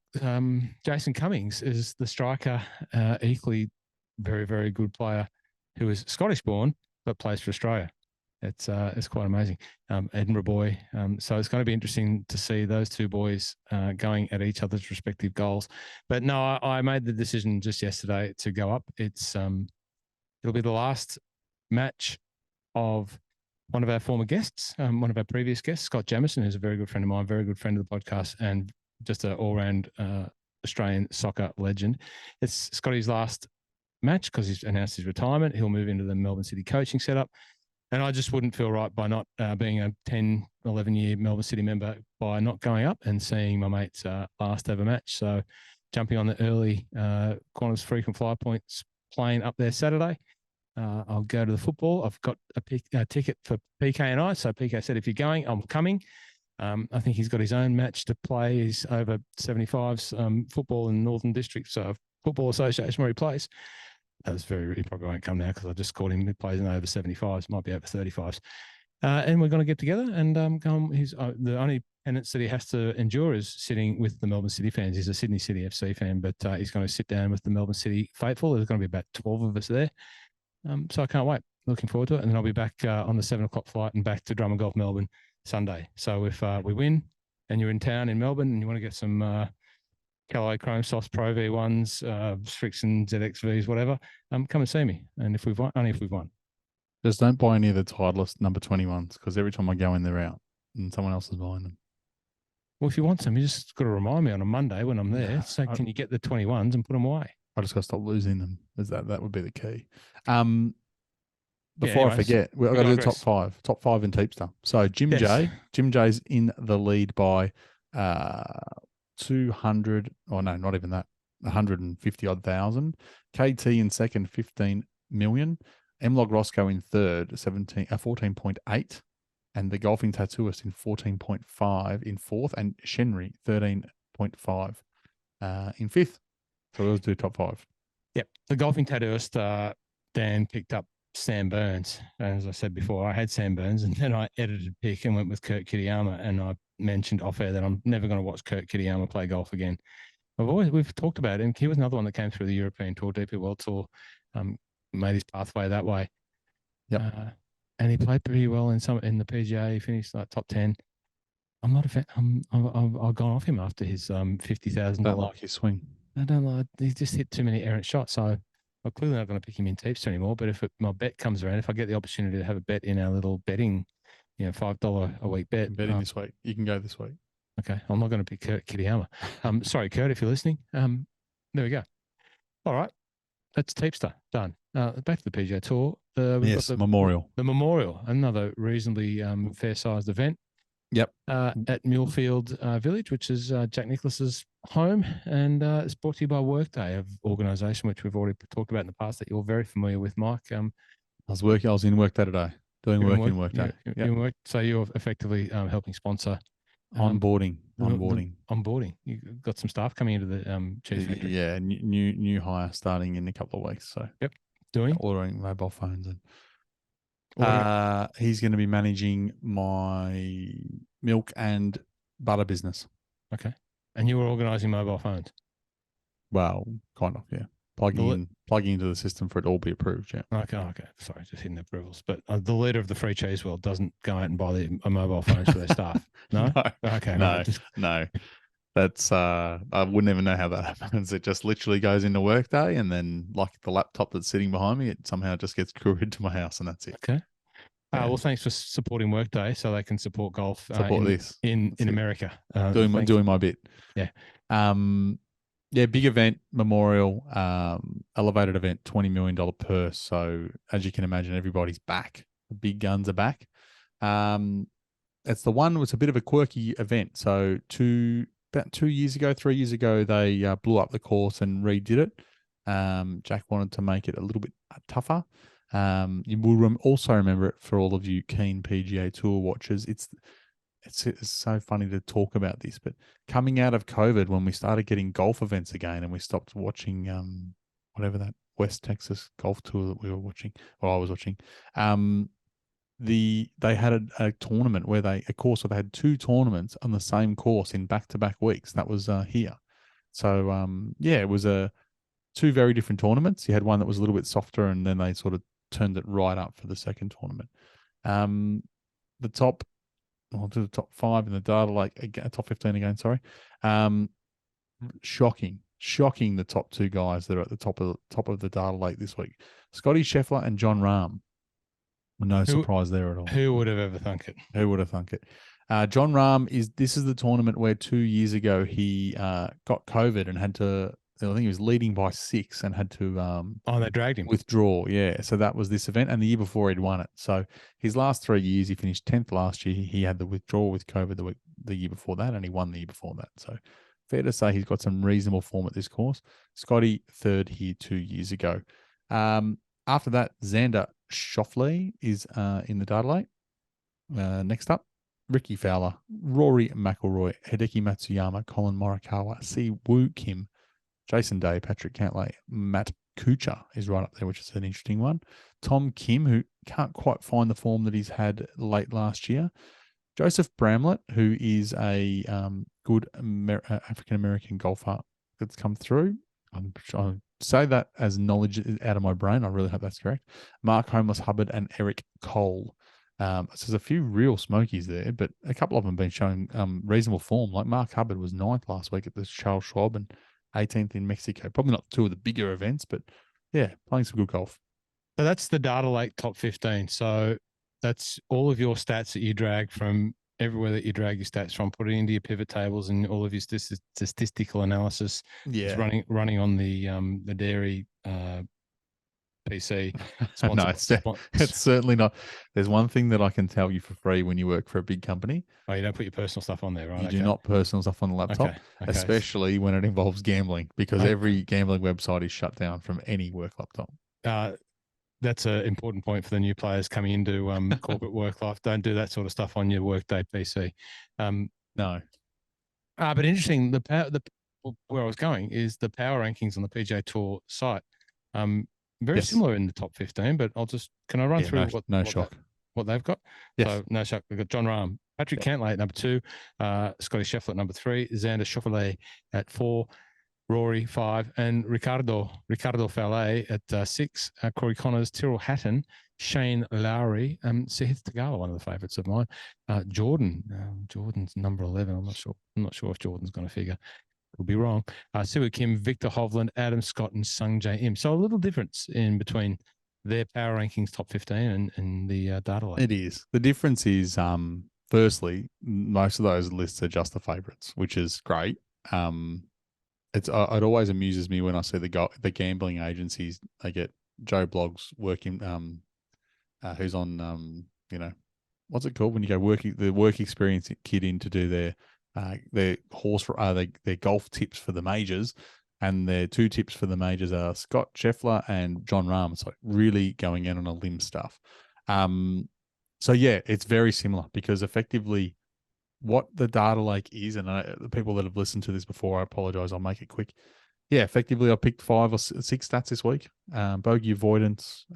Jason Cummings, is the striker, equally very, very good player who is Scottish-born but plays for Australia. It's quite amazing. Edinburgh boy. So it's going to be interesting to see those two boys going at each other's respective goals. But no, I made the decision just yesterday to go up. It'll be the last match of one of our former guests, one of our previous guests, Scott Jamieson, who's a very good friend of mine, very good friend of the podcast, and just an all-round Australian soccer legend. It's Scotty's last match because he's announced his retirement. He'll move into the Melbourne City coaching setup. And I just wouldn't feel right by not being a 10, 11-year Melbourne City member by not going up and seeing my mate's last ever match. So jumping on the early Qantas frequent flyer points plane up there Saturday. I'll go to the football. I've got a ticket for PK and I. So PK said, if you're going, I'm coming. I think he's got his own match to play. He's over 75s football in Northern District, so Football Association where he plays. That was very, he probably won't come now because I just called him. He plays in over 75s, might be over 35s. And we're going to get together and go. He's the only penance that he has to endure is sitting with the Melbourne City fans. He's a Sydney City FC fan, but he's going to sit down with the Melbourne City faithful. There's going to be about 12 of us there. So I can't wait. Looking forward to it. And then I'll be back on the 7 o'clock flight and back to Drummond Golf Melbourne Sunday. So if we win and you're in town in Melbourne and you want to get some Callaway Chrome Softs Pro V1s, Strixon ZXVs, whatever, come and see me. And if we've won, only if we've won. Just don't buy any of the Titleist number 21s because every time I go in, they're out and someone else is buying them. Well, if you want some, you just got to remind me on a Monday when I'm there. So can you get the 21s and put them away? I just got to stop losing them. That would be the key. Before anyways, I forget, I've got to do the top five in Teepster. So Jim J's in the lead by 200, or no, not even that, 150 odd thousand. KT in second, 15 million. Mlog Roscoe in third, 14.8. And the Golfing Tattooist in 14.5 in fourth. And Shenry, 13.5 in fifth. So we'll do top five. Yep. The Golfing Tattooist, Dan picked up Sam Burns. And as I said before, I had Sam Burns and then I edited a pick and went with Kurt Kitayama. And I mentioned off air that I'm never going to watch Kurt Kitayama play golf again. We've talked about him. He was another one that came through the European Tour, DP World Tour, made his pathway that way. Yeah. And he played pretty well in the PGA. He finished like top 10. I'm not a fan. I've gone off him after his $50,000. Don't like his swing. I don't like. He just hit too many errant shots. So I'm clearly not going to pick him in Teepster anymore. But if my bet comes around, if I get the opportunity to have a bet in our little betting, $5 a week bet, betting this week, you can go this week. Okay, I'm not going to pick Kurt Kitayama. Sorry, Kurt, if you're listening. There we go. All right, that's Teepster done. Back to the PGA Tour. Yes, Memorial. The Memorial, another reasonably fair-sized event. Yep. At Muirfield Village, which is Jack Nicklaus's home, and it's brought to you by Workday, an organisation which we've already talked about in the past that you're very familiar with, Mike. I was in Workday today, doing work in Workday. So you're effectively helping sponsor onboarding. You got some staff coming into the cheese factory. Yeah, new hire starting in a couple of weeks. So ordering mobile phones and. He's going to be managing my milk and butter business. Okay. And you were organising mobile phones? Well, kind of, yeah. Plugging into the system for it to all be approved, yeah. Okay. Sorry, just hitting the approvals. But the leader of the free cheese world doesn't go out and buy mobile phones for their staff? No? Okay. No. That's, I wouldn't even know how that happens. It just literally goes into Workday and then like the laptop that's sitting behind me, it somehow just gets couriered to my house and that's it. Okay. Well, thanks for supporting Workday so they can support golf in America. Doing my bit. Yeah. Big event, Memorial, elevated event, $20 million purse. So as you can imagine, everybody's back. The big guns are back. It's the one was a bit of a quirky event. So about 3 years ago, they blew up the course and redid it. Jack wanted to make it a little bit tougher. You will also remember it for all of you keen PGA Tour watchers. It's so funny to talk about this, but coming out of COVID, when we started getting golf events again, and we stopped watching whatever that West Texas golf tour that we were watching, or I was watching, they had a tournament where they had 2 tournaments on the same course in back-to-back weeks. That was here. So it was 2 very different tournaments. You had one that was a little bit softer, and then they sort of turned it right up for the second tournament. I'll do the top 5 in the data, top 15 again, sorry. Shocking the top 2 guys that are at the top of the data lake this week. Scotty Scheffler and John Rahm. No surprise there at all. Who would have ever thunk it? John Rahm this is the tournament where 2 years ago he got COVID and had to, I think he was leading by 6 and had to Oh, they dragged him. withdraw. Yeah. So that was this event. And the year before he'd won it. So his last 3 years, he finished 10th last year. He had the withdrawal with COVID the year before that, and he won the year before that. So fair to say he's got some reasonable form at this course. Scotty, third here 2 years ago. After that, Xander Schauffele is in the data lake. Next up, Ricky Fowler, Rory McIlroy, Hideki Matsuyama, Colin Morikawa, Si Woo Kim, Jason Day, Patrick Cantlay, Matt Kuchar is right up there, which is an interesting one. Tom Kim, who can't quite find the form that he's had late last year. Joseph Bramlett, who is a good African-American golfer that's come through. I say that as knowledge out of my brain. I really hope that's correct. Mark Homeless Hubbard and Eric Cole. So there's a few real smokies there, but a couple of them have been showing reasonable form. Like Mark Hubbard was 9th last week at the Charles Schwab and 18th in Mexico. Probably not two of the bigger events, but yeah, playing some good golf. So that's the data lake top 15. So that's all of your stats that you drag from everywhere that you drag your stats from, put it into your pivot tables and all of your statistical analysis is running on the dairy PC. No, it's certainly not. There's one thing that I can tell you for free when you work for a big company. Oh, you don't put your personal stuff on there, right? You do not personal stuff on the laptop, especially when it involves gambling, because every gambling website is shut down from any work laptop. That's an important point for the new players coming into corporate work life. Don't do that sort of stuff on your workday PC. No. But interesting, where I was going is the power rankings on the PGA Tour site. Very similar in the top 15, but can I run through what they've got? Yes. So no shock. We've got John Rahm, Patrick Cantlay at number 2, Scotty Scheffler at number 3, Xander Schauffele at 4, Rory 5, and Ricardo Fowler at 6, Corey Connors, Tyrrell Hatton, Shane Lowry, Sahith Tagawa, one of the favourites of mine, Jordan's number 11. I'm not sure if Jordan's going to figure. Could be wrong. Siwoo Kim, Victor Hovland, Adam Scott, and Sung J M. So a little difference in between their power rankings top 15 and the data lake. It is. The difference is, firstly, most of those lists are just the favourites, which is great. It always amuses me when I see the gambling agencies. They get Joe Bloggs working, who's on, what's it called when you go the work experience kid in to do their golf tips for the majors, and their 2 tips for the majors are Scott Scheffler and John Rahm. It's like really going out on a limb stuff. So yeah, it's very similar because effectively what the data lake is, and the people that have listened to this before, I apologize, I'll make it quick. Yeah, effectively I picked 5 or 6 stats this week. Bogey avoidance,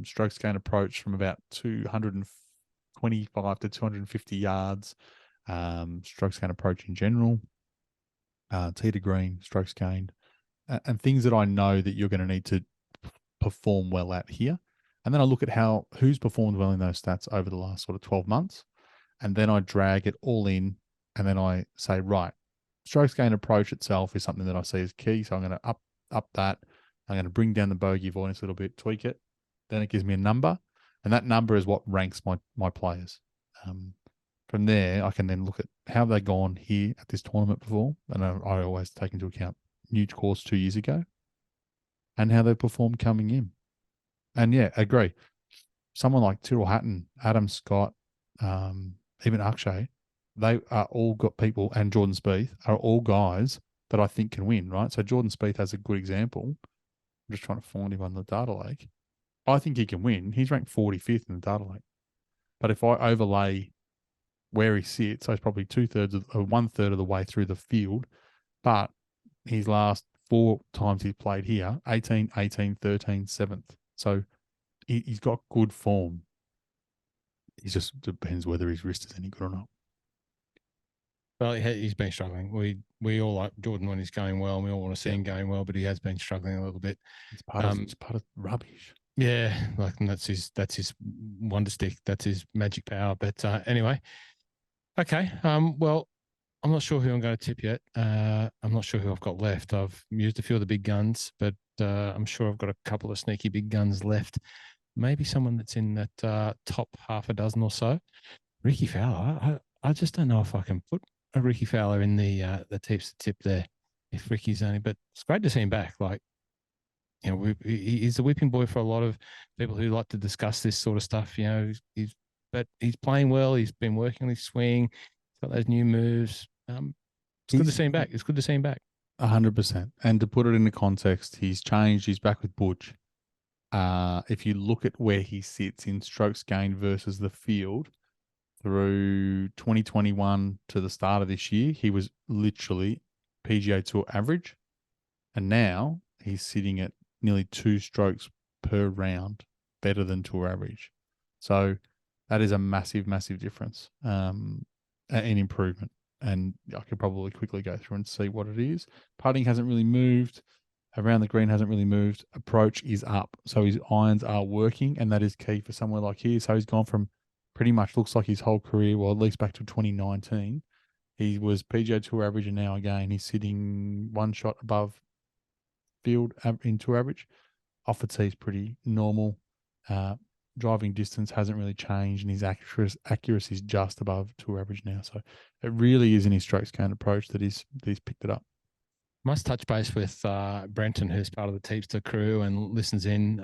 strokes gain approach from about 225 to 250 yards, strokes gain approach in general, tee to green, strokes gained, and things that I know that you're going to need to perform well at here. And then I look at who's performed well in those stats over the last sort of 12 months. And then I drag it all in, and then I say, right, strokes gain approach itself is something that I see as key. So I'm going to up that. I'm going to bring down the bogey avoidance a little bit, tweak it. Then it gives me a number, and that number is what ranks my players. From there, I can then look at how they've gone here at this tournament before, and I always take into account new course 2 years ago, and how they performed coming in. And yeah, agree. Someone like Tyrrell Hatton, Adam Scott, even Akshay, they are all got people, and Jordan Spieth are all guys that I think can win, right? So Jordan Spieth has a good example. I'm just trying to find him on the data lake. I think he can win. He's ranked 45th in the data lake. But if I overlay where he sits, so he's probably 1/3 of the way through the field, but his last 4 times he's played here, 18, 13, 7th. So he's got good form. It just depends whether his wrist is any good or not. Well, he's been struggling. We all like Jordan when he's going well, and we all want to see him going well, but he has been struggling a little bit. It's part of rubbish. Yeah, that's his wonder stick. That's his magic power. But anyway, okay. Well, I'm not sure who I'm going to tip yet. I'm not sure who I've got left. I've used a few of the big guns, but I'm sure I've got a couple of sneaky big guns left. Maybe someone that's in that top half a dozen or so. Ricky Fowler. I just don't know if I can put a Ricky Fowler in the tips tip there if Ricky's only. But it's great to see him back. Like, you know, he's a whipping boy for a lot of people who like to discuss this sort of stuff. You know, but he's playing well. He's been working on his swing. He's got those new moves. It's good to see him back. It's good to see him back. 100%. And to put it into context, he's changed. He's back with Butch. If you look at where he sits in strokes gained versus the field through 2021 to the start of this year, he was literally PGA Tour average. And now he's sitting at nearly 2 strokes per round better than tour average. So that is a massive, massive difference in improvement. And I could probably quickly go through and see what it is. Putting hasn't really moved. Around the green hasn't really moved. Approach is up. So his irons are working, and that is key for somewhere like here. So he's gone from pretty much looks like his whole career, well, at least back to 2019. He was PGA Tour average, and now again, he's sitting 1 shot above field in tour average. Off the tee is pretty normal. Driving distance hasn't really changed, and his accuracy is just above tour average now. So it really is in his strokes gained approach that he's picked it up. Must touch base with Brenton, who's part of the Teamster crew and listens in,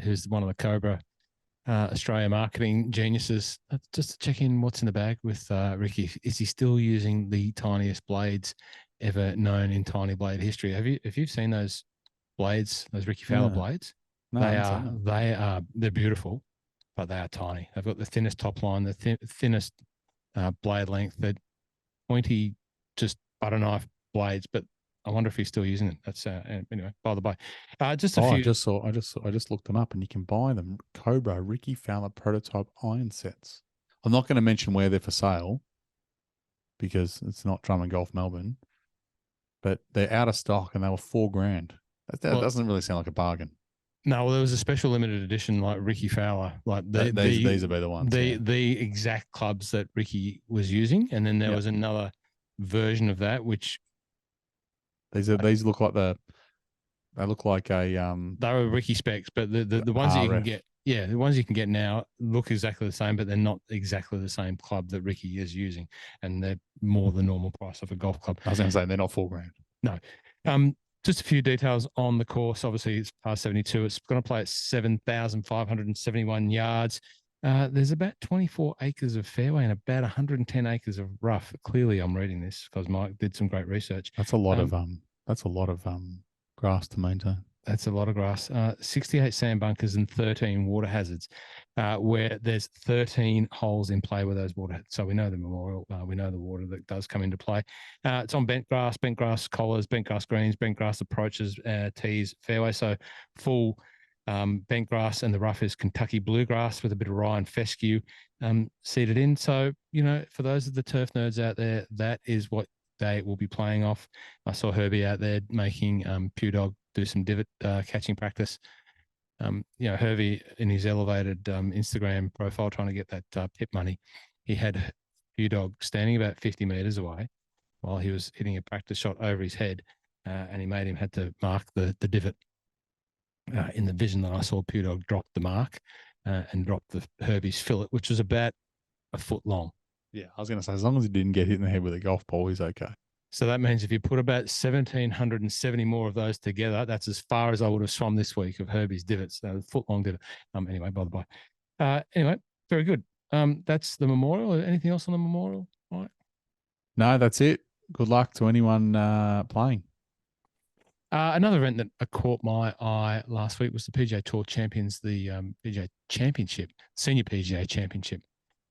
who's one of the Cobra Australia marketing geniuses, just to check in what's in the bag with Ricky. Is he still using the tiniest blades ever known in tiny blade history? Have you seen those blades, those Ricky Fowler blades? No, they're beautiful, but they are tiny. They've got the thinnest top line, the thinnest blade length. They're pointy, just butter knife blades, but I wonder if he's still using it. That's anyway. By the by, just a few. I just looked them up, and you can buy them. Cobra Ricky Fowler prototype iron sets. I'm not going to mention where they're for sale because it's not Drum and Golf Melbourne, but they're out of stock, and they were $4,000. That doesn't really sound like a bargain. No, well, there was a special limited edition like Ricky Fowler, like these will be the ones. The exact clubs that Ricky was using, and then there was another version of that which. These look like they look like a they were Ricky specs, but the ones that you can get, the ones you can get now look exactly the same, but they're not exactly the same club that Ricky is using, and they're more the normal price of a golf club. I was going to say they're not $4,000. No. Just a few details on the course. Obviously, it's par 72. It's going to play at 7,571 yards. There's about 24 acres of fairway and about 110 acres of rough. Clearly, I'm reading this because Mike did some great research. That's a lot of grass to maintain. That's a lot of grass. 68 sand bunkers and 13 water hazards, where there's 13 holes in play with those water. So we know the Memorial. We know the water that does come into play. It's on bent grass collars, bent grass greens, bent grass approaches, tees, fairway. So full bent grass, and the rough is Kentucky bluegrass with a bit of rye and fescue seeded in. So, you know, for those of the turf nerds out there, that is what they will be playing off. I saw Herbie out there making Pew Dog do some divot catching practice. You know, Herbie in his elevated Instagram profile trying to get that pip money, he had Pew Dog standing about 50 meters away while he was hitting a practice shot over his head, and he made him had to mark the divot. In the vision that I saw, Pew Dog dropped the mark and dropped the Herbie's fillet, which was about a foot long. Yeah, I was going to say, as long as he didn't get hit in the head with a golf ball, he's okay. So that means if you put about 1,770 more of those together, that's as far as I would have swum this week of Herbie's divots, a foot-long divot. Anyway, by the by. Anyway, very good. That's the Memorial. Anything else on the Memorial? All right. No, that's it. Good luck to anyone playing. Another event that caught my eye last week was the PGA Tour Champions, the PGA Championship, Senior PGA Championship.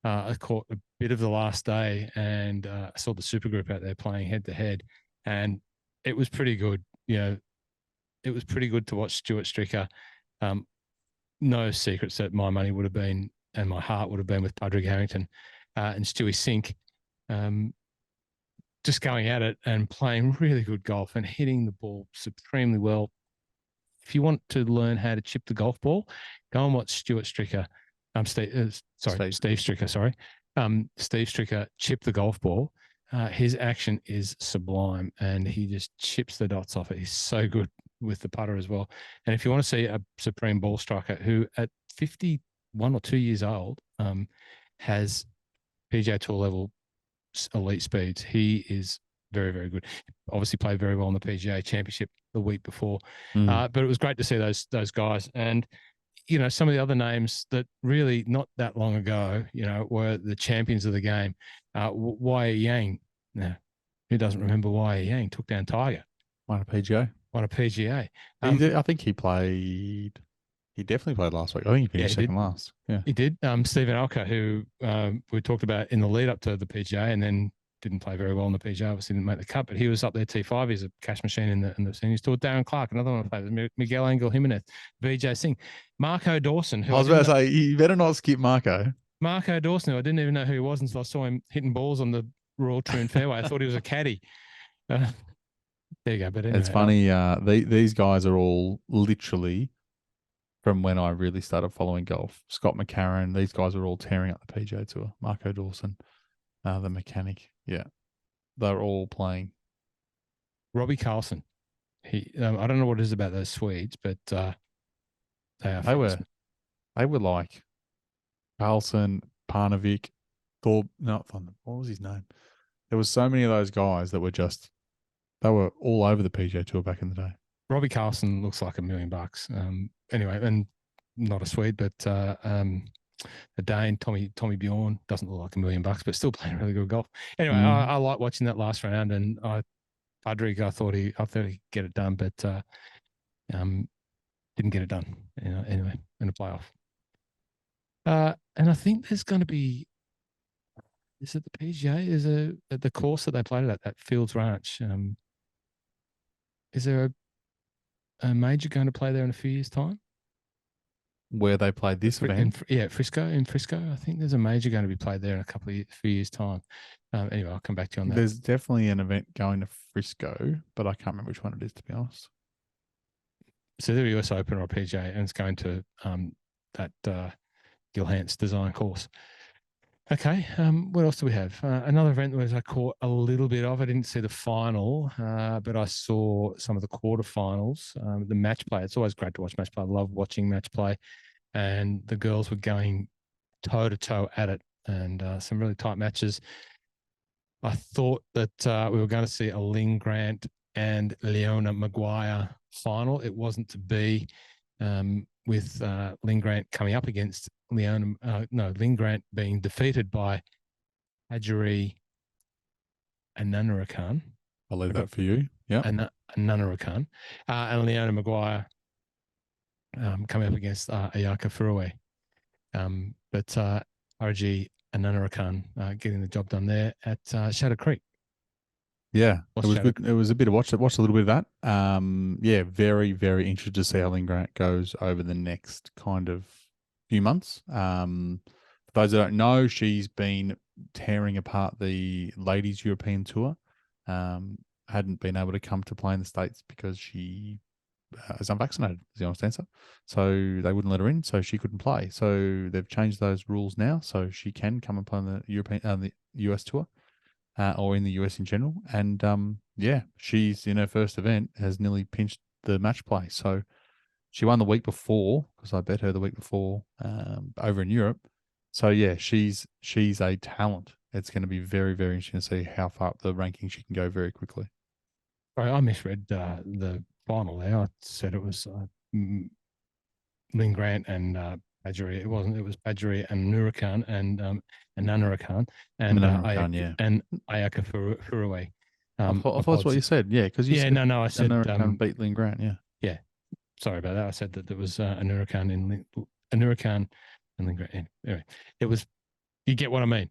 I caught a bit of the last day, and I saw the Supergroup out there playing head-to-head, and it was pretty good. You know, it was pretty good to watch Stuart Stricker. No secrets that my money would have been and my heart would have been with Padraig Harrington and Stewie Sink. Just going at it and playing really good golf and hitting the ball supremely well. If you want to learn how to chip the golf ball, go and watch Stuart Stricker. Steve Stricker, sorry. Steve Stricker chip the golf ball. His action is sublime, and he just chips the dots off it. He's so good with the putter as well. And if you want to see a supreme ball striker who at 51 or 2 years old has PGA Tour level elite speeds. He is very, very good. Obviously played very well in the PGA Championship the week before. But it was great to see those guys. And, you know, some of the other names that really not that long ago, you know, were the champions of the game. Wai Yang. Now, who doesn't remember Wai Yang? Took down Tiger. Won a PGA. Won a PGA. I think he played. He definitely played last week. I think he finished second last. Yeah, he did. Stephen Alker, who we talked about in the lead up to the PGA, and then didn't play very well in the PGA. Obviously, didn't make the cut, but he was up there T5. He's a cash machine in the seniors tour. Darren Clark, another one of my favorites. Miguel Angel Jimenez, VJ Singh, Marco Dawson. Who I was about to say, you better not skip Marco. Marco Dawson, who I didn't even know who he was until I saw him hitting balls on the Royal Troon fairway. I thought he was a caddy. There you go. But anyway, it's funny. These guys are all literally from when I really started following golf. Scott McCarron, these guys are all tearing up the PGA Tour. Marco Dawson, the mechanic. Yeah, they're all playing. Robbie Carlson. I don't know what it is about those Swedes, but they were like Carlson, Parnevik, what was his name? There was so many of those guys that were they were all over the PGA Tour back in the day. Robbie Carlson looks like $1 million. Anyway, and not a Swede, but a Dane, Tommy Bjorn, doesn't look like $1 million, but still playing really good golf. Anyway, I like watching that last round, and Padraig, I thought he'd get it done, but didn't get it done. You know, anyway, in the playoff. And I think there's going to be. Is it the PGA? Is it the course that they played at Fields Ranch? Is there a major going to play there in a few years' time? Where they played this event? In Frisco. I think there's a major going to be played there in few years' time. Anyway, I'll come back to you on that. There's definitely an event going to Frisco, but I can't remember which one it is, to be honest. So the US Open or PGA, and it's going to that Gil Hans design course. Okay, what else do we have? Another event was I caught a little bit of. I didn't see the final, but I saw some of the quarterfinals, the match play. It's always great to watch match play. I love watching match play. And the girls were going toe-to-toe at it, and some really tight matches. I thought that we were going to see a Lynn Grant and Leona Maguire final. It wasn't to be, with Lynn Grant coming up against Lynn Grant being defeated by Ajari Anunarakan. I'll leave that for you. Yeah. Anunarakan. And Leona Maguire coming up against Ayaka Furue. But RG Anunarakan getting the job done there at Shadow Creek. Yeah, it was good. It was a bit of watch a little bit of that. Yeah, very, very interested to see how Lynn Grant goes over the next kind of few months. For those that don't know, she's been tearing apart the ladies European tour. Hadn't been able to come to play in the States because she is unvaccinated, is the honest answer. So they wouldn't let her in, so she couldn't play. So they've changed those rules now, so she can come and play on the US tour. Or in the US in general. And yeah, she's in her first event, has nearly pinched the match play. So she won the week before, because I bet her the week before over in Europe. So yeah, she's a talent. It's going to be very, very interesting to see how far up the ranking she can go very quickly. I misread the final there. I said it was Lynn Grant and Badgery. It wasn't. It was Badgery and Nurakan and Nanarakan and Ayaka Furue. I thought that's what you said. Yeah, because you said I said Nurakan beat Lynn Grant. Yeah. Yeah. Sorry about that. I said that there was Nurakan and Lynn Grant. Anyway, it was. You get what I mean.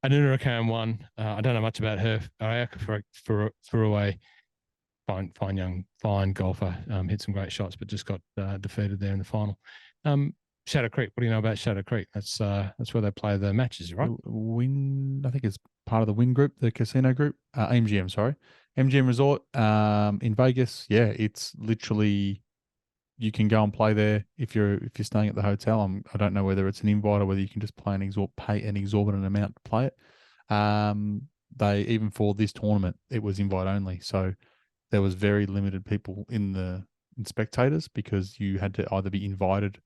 Nurakan won. I don't know much about her. Ayaka Furue. Fine golfer. Hit some great shots, but just got defeated there in the final. Shadow Creek. What do you know about Shadow Creek? That's where they play the matches, right? I think it's part of the Wynn Group, the casino group. MGM, sorry, MGM Resort in Vegas. Yeah, it's literally you can go and play there if you're staying at the hotel. I don't know whether it's an invite or whether you can just pay an exorbitant amount to play it. They even for this tournament it was invite only, so there was very limited people in spectators because you had to either be invited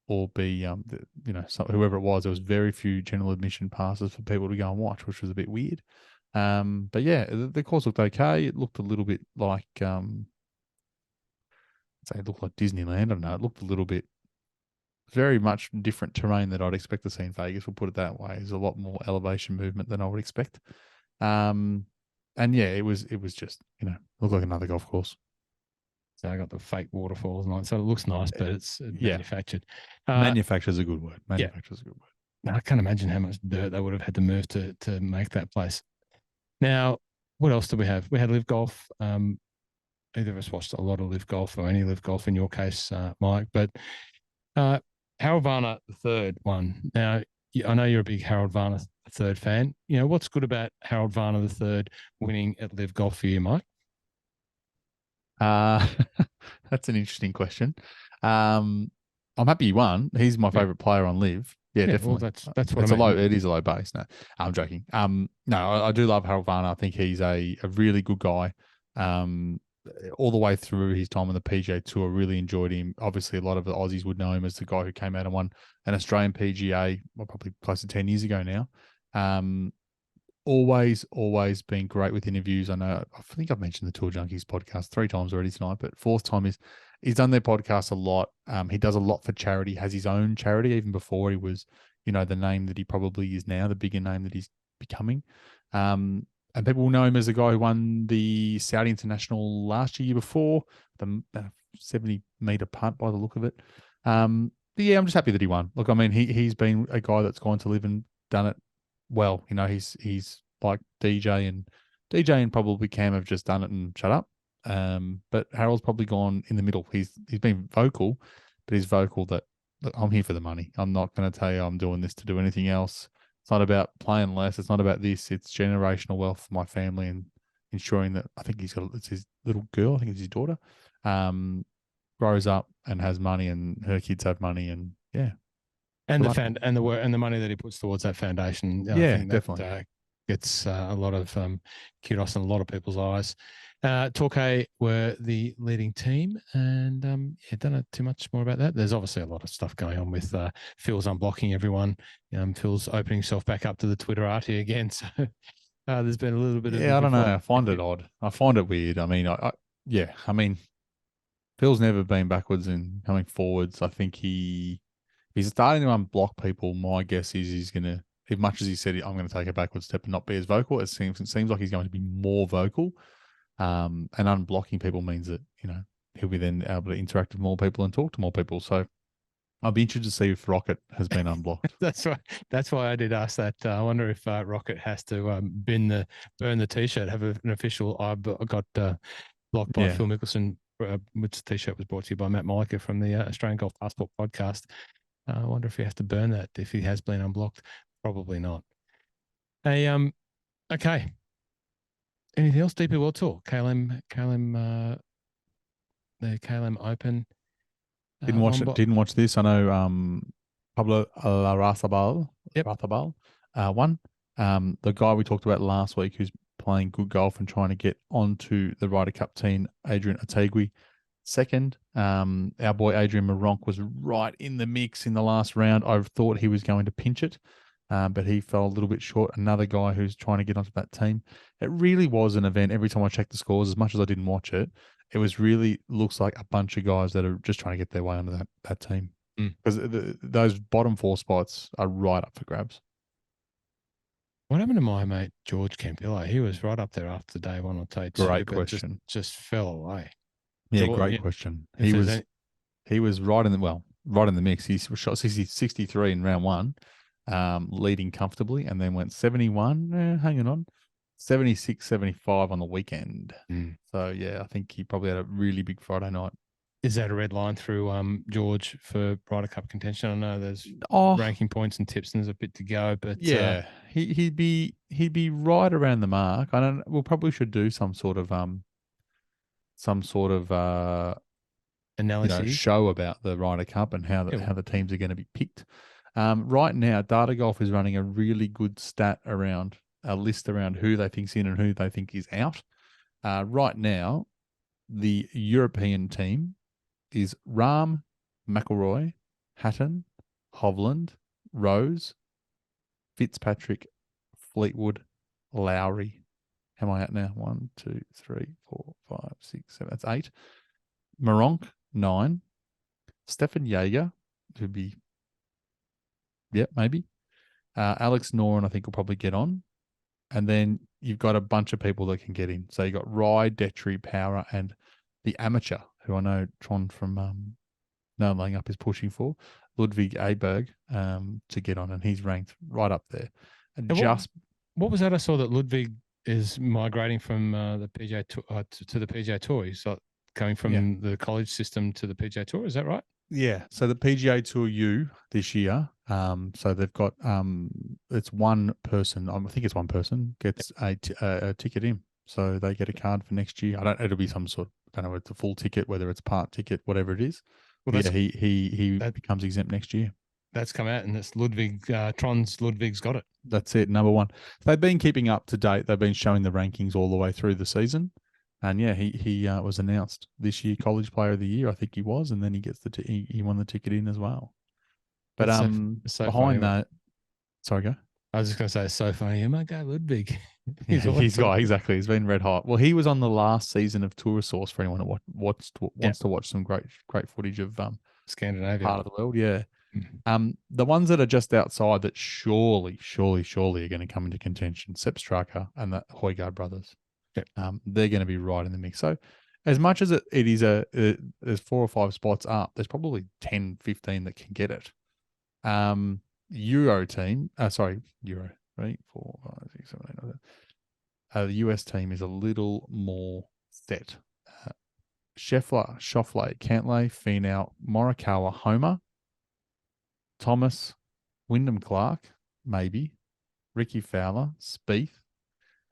or be, whoever it was. There was very few general admission passes for people to go and watch, which was a bit weird. But yeah, the course looked okay. It looked a little bit like say it looked like Disneyland. I don't know. It looked a little bit very much different terrain that I'd expect to see in Vegas. We'll put it that way. There's a lot more elevation movement than I would expect. And yeah, it was just looked like another golf course. So I got the fake waterfalls and all, so it looks nice, but it's Yeah. manufactured. Manufacture is a good word. Manufacture is a good word. I can't imagine how much dirt they would have had to move to make that place. Now, what else do we have? We had Live Golf. Either of us watched a lot of Live Golf or any Live Golf in your case, Mike. But Harold Varner, the third one. Now, I know you're a big Harold Varner the third fan. What's good about Harold Varner the third winning at Live Golf for you, Mike? That's an interesting question. I'm happy he won. He's my favorite player on Live. Yeah, definitely. Well, that's what I meant. It is a low base. No, I'm joking. No, I do love Harold Varner. I think he's a really good guy. All the way through his time on the PGA Tour, really enjoyed him. Obviously, a lot of the Aussies would know him as the guy who came out and won an Australian PGA, probably close to 10 years ago now. Always been great with interviews. I think I've mentioned the Tour Junkies podcast 3 times already tonight, but 4th time is he's done their podcast a lot. He does a lot for charity, has his own charity, even before he was, the name that he probably is now, the bigger name that he's becoming. And people will know him as the guy who won the Saudi International last year before, the 70-meter putt by the look of it. But yeah, I'm just happy that he won. Look, I mean, he's been a guy that's gone to Live and done it well. He's like DJ and probably Cam have just done it and shut up. But Harold's probably gone in the middle. He's been vocal, but he's vocal that, look, I'm here for the money. I'm not going to tell you I'm doing this to do anything else. It's not about playing less. It's not about this. It's generational wealth for my family and ensuring that I think it's his little girl. I think it's his daughter. Grows up and has money, and her kids have money, and yeah. And the work and the money that he puts towards that foundation, yeah, I think that definitely gets a lot of kudos in a lot of people's eyes. Torquay were the leading team, and don't know too much more about that. There's obviously a lot of stuff going on with Phil's unblocking everyone. Phil's opening himself back up to the Twitterati again, so there's been a little bit of I don't know. I find it odd. I find it weird. I mean, I mean, Phil's never been backwards in coming forwards. I think if he's starting to unblock people, my guess is he's going to, as much as he said, I'm going to take a backward step and not be as vocal, it seems like he's going to be more vocal. And unblocking people means that, he'll be then able to interact with more people and talk to more people. So I'll be interested to see if Rocket has been unblocked. That's why I did ask that. I wonder if Rocket has to burn the T-shirt, have an official. I got blocked by Phil Mickelson, which T-shirt was brought to you by Matt Molliker from the Australian Golf Passport podcast. I wonder if he has to burn that if he has been unblocked. Probably not. Hey, okay. Anything else? DP World Tour, KLM, the KLM Open. Didn't watch this. I know Pablo Larrazabal won. The guy we talked about last week who's playing good golf and trying to get onto the Ryder Cup team, Adrian Otaegui, second. Our boy Adrian Maronk was right in the mix in the last round. I thought he was going to pinch it, but he fell a little bit short. Another guy who's trying to get onto that team. It really was an event. Every time I checked the scores, as much as I didn't watch it, it was really looks like a bunch of guys that are just trying to get their way onto that team. Because those bottom 4 spots are right up for grabs. What happened to my mate George Campillo? He was right up there after day 1 or day 2. Great question. Just fell away. Yeah, great question. He was right in the mix. He shot 63 in round 1, leading comfortably, and then went 71. Hanging on. 76, 75 on the weekend. So, yeah, I think he probably had a really big Friday night. Is that a red line through George for Ryder Cup contention? I know there's ranking points and tips and there's a bit to go, but yeah, he'd be right around the mark. We'll probably should do some sort of analysis show about the Ryder Cup and how the teams are going to be picked. Right now, Data Golf is running a really good list around who they think's in and who they think is out. Right now, the European team is Rahm, McIlroy, Hatton, Hovland, Rose, Fitzpatrick, Fleetwood, Lowry, How am I at now? 1, 2, 3, 4, 5, 6, 7. That's 8. Moronk, 9. Stefan Jaeger, who'd be, maybe. Alex Noren, I think, will probably get on. And then you've got a bunch of people that can get in. So you've got Rye, Detry, Power, and the amateur, who I know Tron from No Laying Up is pushing for, Ludwig Aberg, to get on, and he's ranked right up there. And what was that? I saw that Ludwig is migrating from the PGA to the PGA Tour. He's going from the college system to the PGA Tour. Is that right? Yeah. So the PGA Tour U this year, so they've got it's one person. I think it's one person gets a ticket in, so they get a card for next year. It'll be some sort. I don't know. It's a full ticket, whether it's part ticket, whatever it is. Well, he becomes exempt next year. That's come out, and it's Ludwig. Ludwig's got it. That's it. Number one. They've been keeping up to date. They've been showing the rankings all the way through the season. And he was announced this year College Player of the Year. I think he was, and then he gets he won the ticket in as well. But so behind that, sorry, go. I was just going to say, it's so funny. Oh my God, Ludwig. He's exactly. He's been red hot. Well, he was on the last season of Tour Source for anyone who wants to watch some great footage of Scandinavia, part of the world. Yeah. Mm-hmm. The ones that are just outside that surely are going to come into contention, Sepp Straka and the Højgaard brothers. Yep. They're going to be right in the mix. So as much as it is there's 4 or 5 spots up, there's probably 10, 15 that can get it. Euro team, Euro, 3, 4, 5, 6, 7, 8, 9. The US team is a little more set. Scheffler, Schauffele, Cantlay, Finau, Morikawa, Homer, Thomas, Wyndham Clark, maybe, Ricky Fowler, Spieth,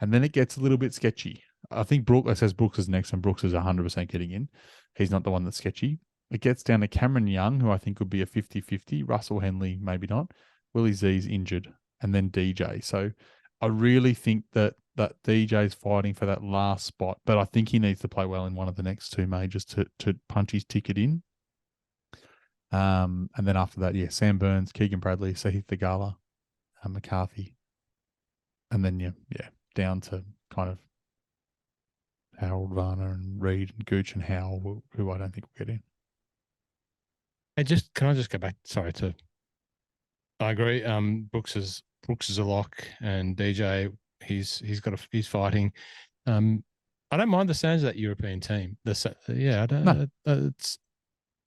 and then it gets a little bit sketchy. I think it says Brooks is next, and Brooks is 100% getting in. He's not the one that's sketchy. It gets down to Cameron Young, who I think would be a 50-50. Russell Henley, maybe not. Willie Z's injured, and then DJ. So I really think that DJ's fighting for that last spot, but I think he needs to play well in one of the next 2 majors to punch his ticket in. And then after that, Sam Burns, Keegan Bradley, Sahith Theegala, McCarthy, and then down to kind of Harold Varner and Reed and Gooch and Howell, who I don't think will get in. Can I just go back? Sorry I agree. Brooks is a lock, and DJ he's fighting. I don't mind the sounds of that European team.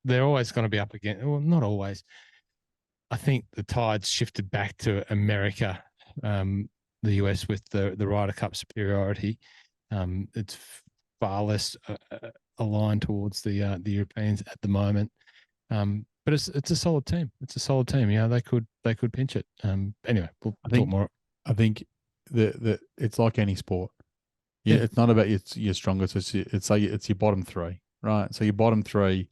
They're always going to be up against. Well, not always. I think the tide's shifted back to America, the US with the Ryder Cup superiority. It's far less aligned towards the Europeans at the moment. But it's a solid team. It's a solid team. They could pinch it. Anyway, we'll talk more. I think the it's like any sport. It's not about your strongest. It's your bottom 3, right? So your bottom 3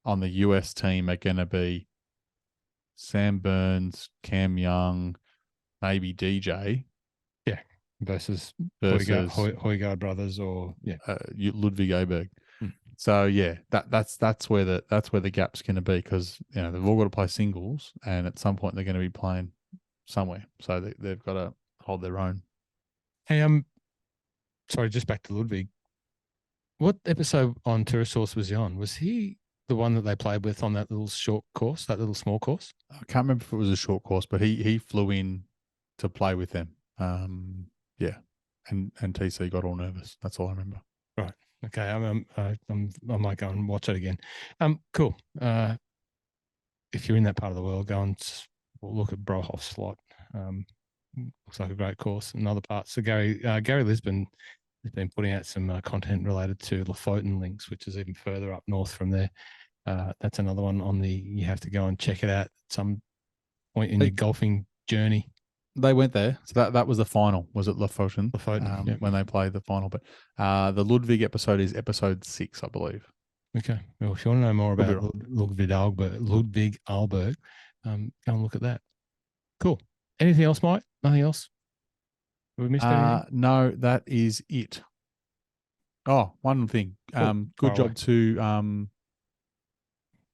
on the US team are going to be Sam Burns, Cam Young, maybe DJ. Yeah, versus Højgaard brothers or Ludwig Aberg. So that's where the gap's going to be, because they've all got to play singles, and at some point they're going to be playing somewhere. So they've got to hold their own. Hey, sorry, just back to Ludwig. What episode on Tour Source was he on? Was he the one that they played with on that little short course, that little small course? I can't remember if it was a short course, but he flew in to play with them. And TC got all nervous. That's all I remember. Right. Okay. I might go and watch it again. Cool. If you're in that part of the world, go and look at Brohoff Slot. Looks like a great course. In other parts, so Gary Lisbon has been putting out some content related to Lofoten links, which is even further up north from there. That's another one you have to go and check it out at some point in your golfing journey. They went there. So that was the final. Was it Lofoten? Lofoten, when they played the final. But the Ludwig episode is episode 6, I believe. Okay. Well, if you want to know more about Ludwig Ahlberg, go and look at that. Cool. Anything else, Mike? Nothing else? Have we missed anything? No, that is it. Oh, one thing. Cool. Good job to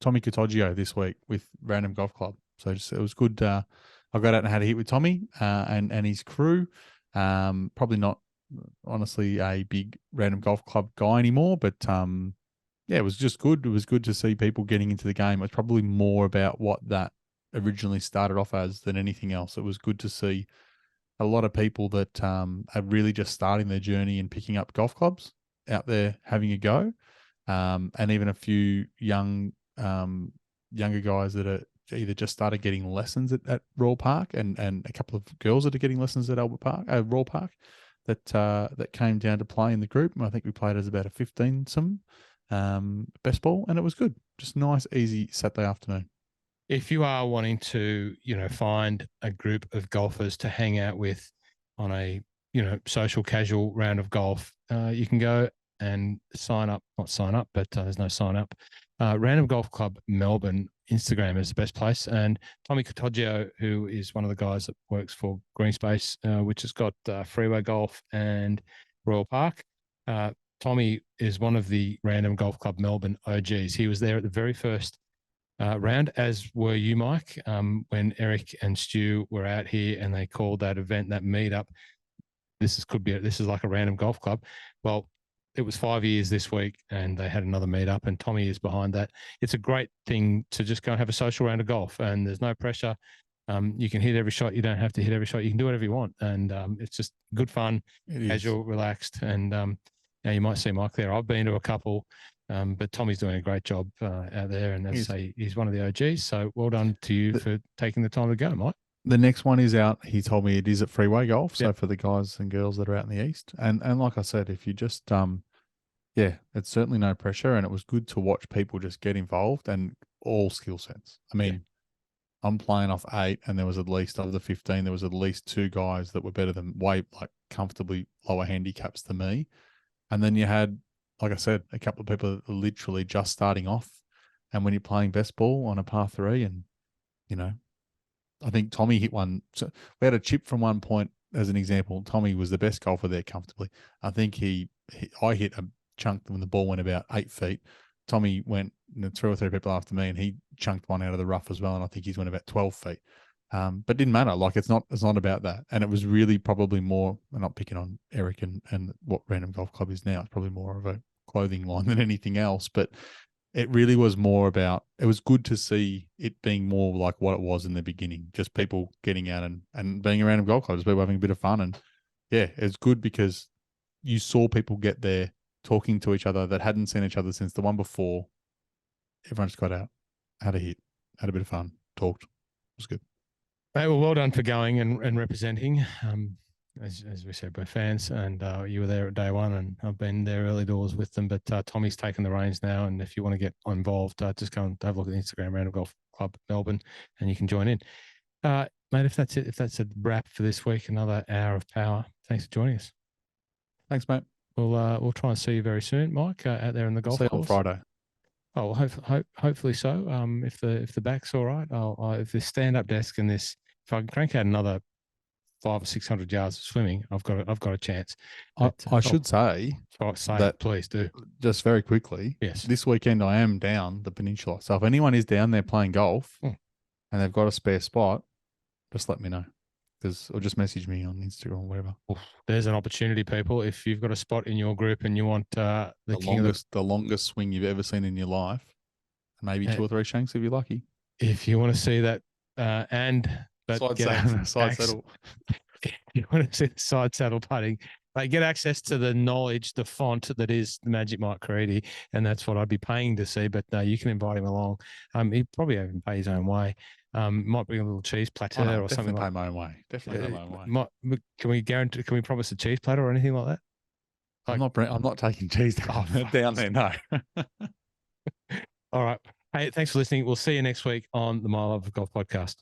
Tommy Cottogio this week with Random Golf Club. So it was good. I got out and had a hit with Tommy and his crew. Probably not honestly a big random golf club guy anymore, but yeah, it was just good. It was good to see people getting into the game. It was probably more about what that originally started off as than anything else. It was good to see a lot of people that are really just starting their journey and picking up golf clubs out there having a go, and even a few younger guys that are either just started getting lessons at Royal Park, and a couple of girls that are getting lessons at Royal Park, that came down to play in the group. And I think we played as about a 15-some best ball, and it was good. Just nice, easy Saturday afternoon. If you are wanting to, find a group of golfers to hang out with on a, social casual round of golf, you can go and not sign up, but there's no sign up. Random Golf Club Melbourne Instagram is the best place. And Tommy Cotoggio, who is one of the guys that works for Greenspace, which has got Freeway Golf and Royal Park. Tommy is one of the Random Golf Club Melbourne OGs. He was there at the very first round, as were you, Mike, when Eric and Stu were out here and they called that event, that meetup. This is like a random golf club. Well, it was 5 years this week and they had another meetup, and Tommy is behind that. It's a great thing to just go and have a social round of golf, and there's no pressure. You can hit every shot. You don't have to hit every shot. You can do whatever you want. And it's just good fun, casual, relaxed. And now you might see Mike there. I've been to a couple, but Tommy's doing a great job out there. And as I say, he's one of the OGs. So well done to you for taking the time to go, Mike. The next one is out. He told me it is at Freeway Golf. So for the guys and girls that are out in the east. And like I said, if you just, it's certainly no pressure. And it was good to watch people just get involved and all skill sets. I mean, I'm playing off 8, and there was at least, of the 15, there was at least 2 guys that were better than, comfortably lower handicaps than me. And then you had, like I said, a couple of people that are literally just starting off. And when you're playing best ball on a par 3, and, I think Tommy hit one. So we had a chip from one point as an example. Tommy was the best golfer there comfortably. I think I hit a chunk when the ball went about 8 feet. Tommy went 3 or 3 people after me, and he chunked one out of the rough as well. And I think he's went about 12 feet. But it didn't matter. Like, it's not about that. And it was really probably more, I'm not picking on Eric and what Random Golf Club is now. It's probably more of a clothing line than anything else. But it really was more about, it was good to see it being more like what it was in the beginning, just people getting out and being around golf clubs, people having a bit of fun. And it's good because you saw people get there talking to each other that hadn't seen each other since the one before. Everyone just got out, had a hit, had a bit of fun, talked. It was good. Hey, well done for going and representing. As we said, we're fans, and you were there at day one, and I've been there early doors with them. But Tommy's taken the reins now, and if you want to get involved, just go and have a look at the Instagram, Random Golf Club Melbourne, and you can join in. Mate, if that's it, if that's a wrap for this week, another hour of power. Thanks for joining us. Thanks, mate. We'll try and see you very soon, Mike, out there in the golf course. See you on Friday. Oh, well, hopefully so. If the back's all right, if this stand-up desk and this, if I can crank out another 500 or 600 yards of swimming, I've got a chance. I should say that, please do. Just very quickly. Yes. This weekend I am down the peninsula. So if anyone is down there playing golf and they've got a spare spot, just let me know. Or just message me on Instagram or whatever. There's an opportunity, people. If you've got a spot in your group and you want the longest swing you've ever seen in your life, maybe 2 or 3 shanks if you're lucky. If you want to see that, side saddle. If you want to see the side saddle putting, get access to the knowledge, the font that is the Magic Mike Caridi, and that's what I'd be paying to see. But you can invite him along. He probably even pay his own way. Might bring a little cheese platter or something. Definitely pay my own way. Definitely pay my own way. Can we guarantee? Can we promise a cheese platter or anything like that? I'm not taking cheese down there. No. All right. Hey, thanks for listening. We'll see you next week on the My Love of Golf podcast.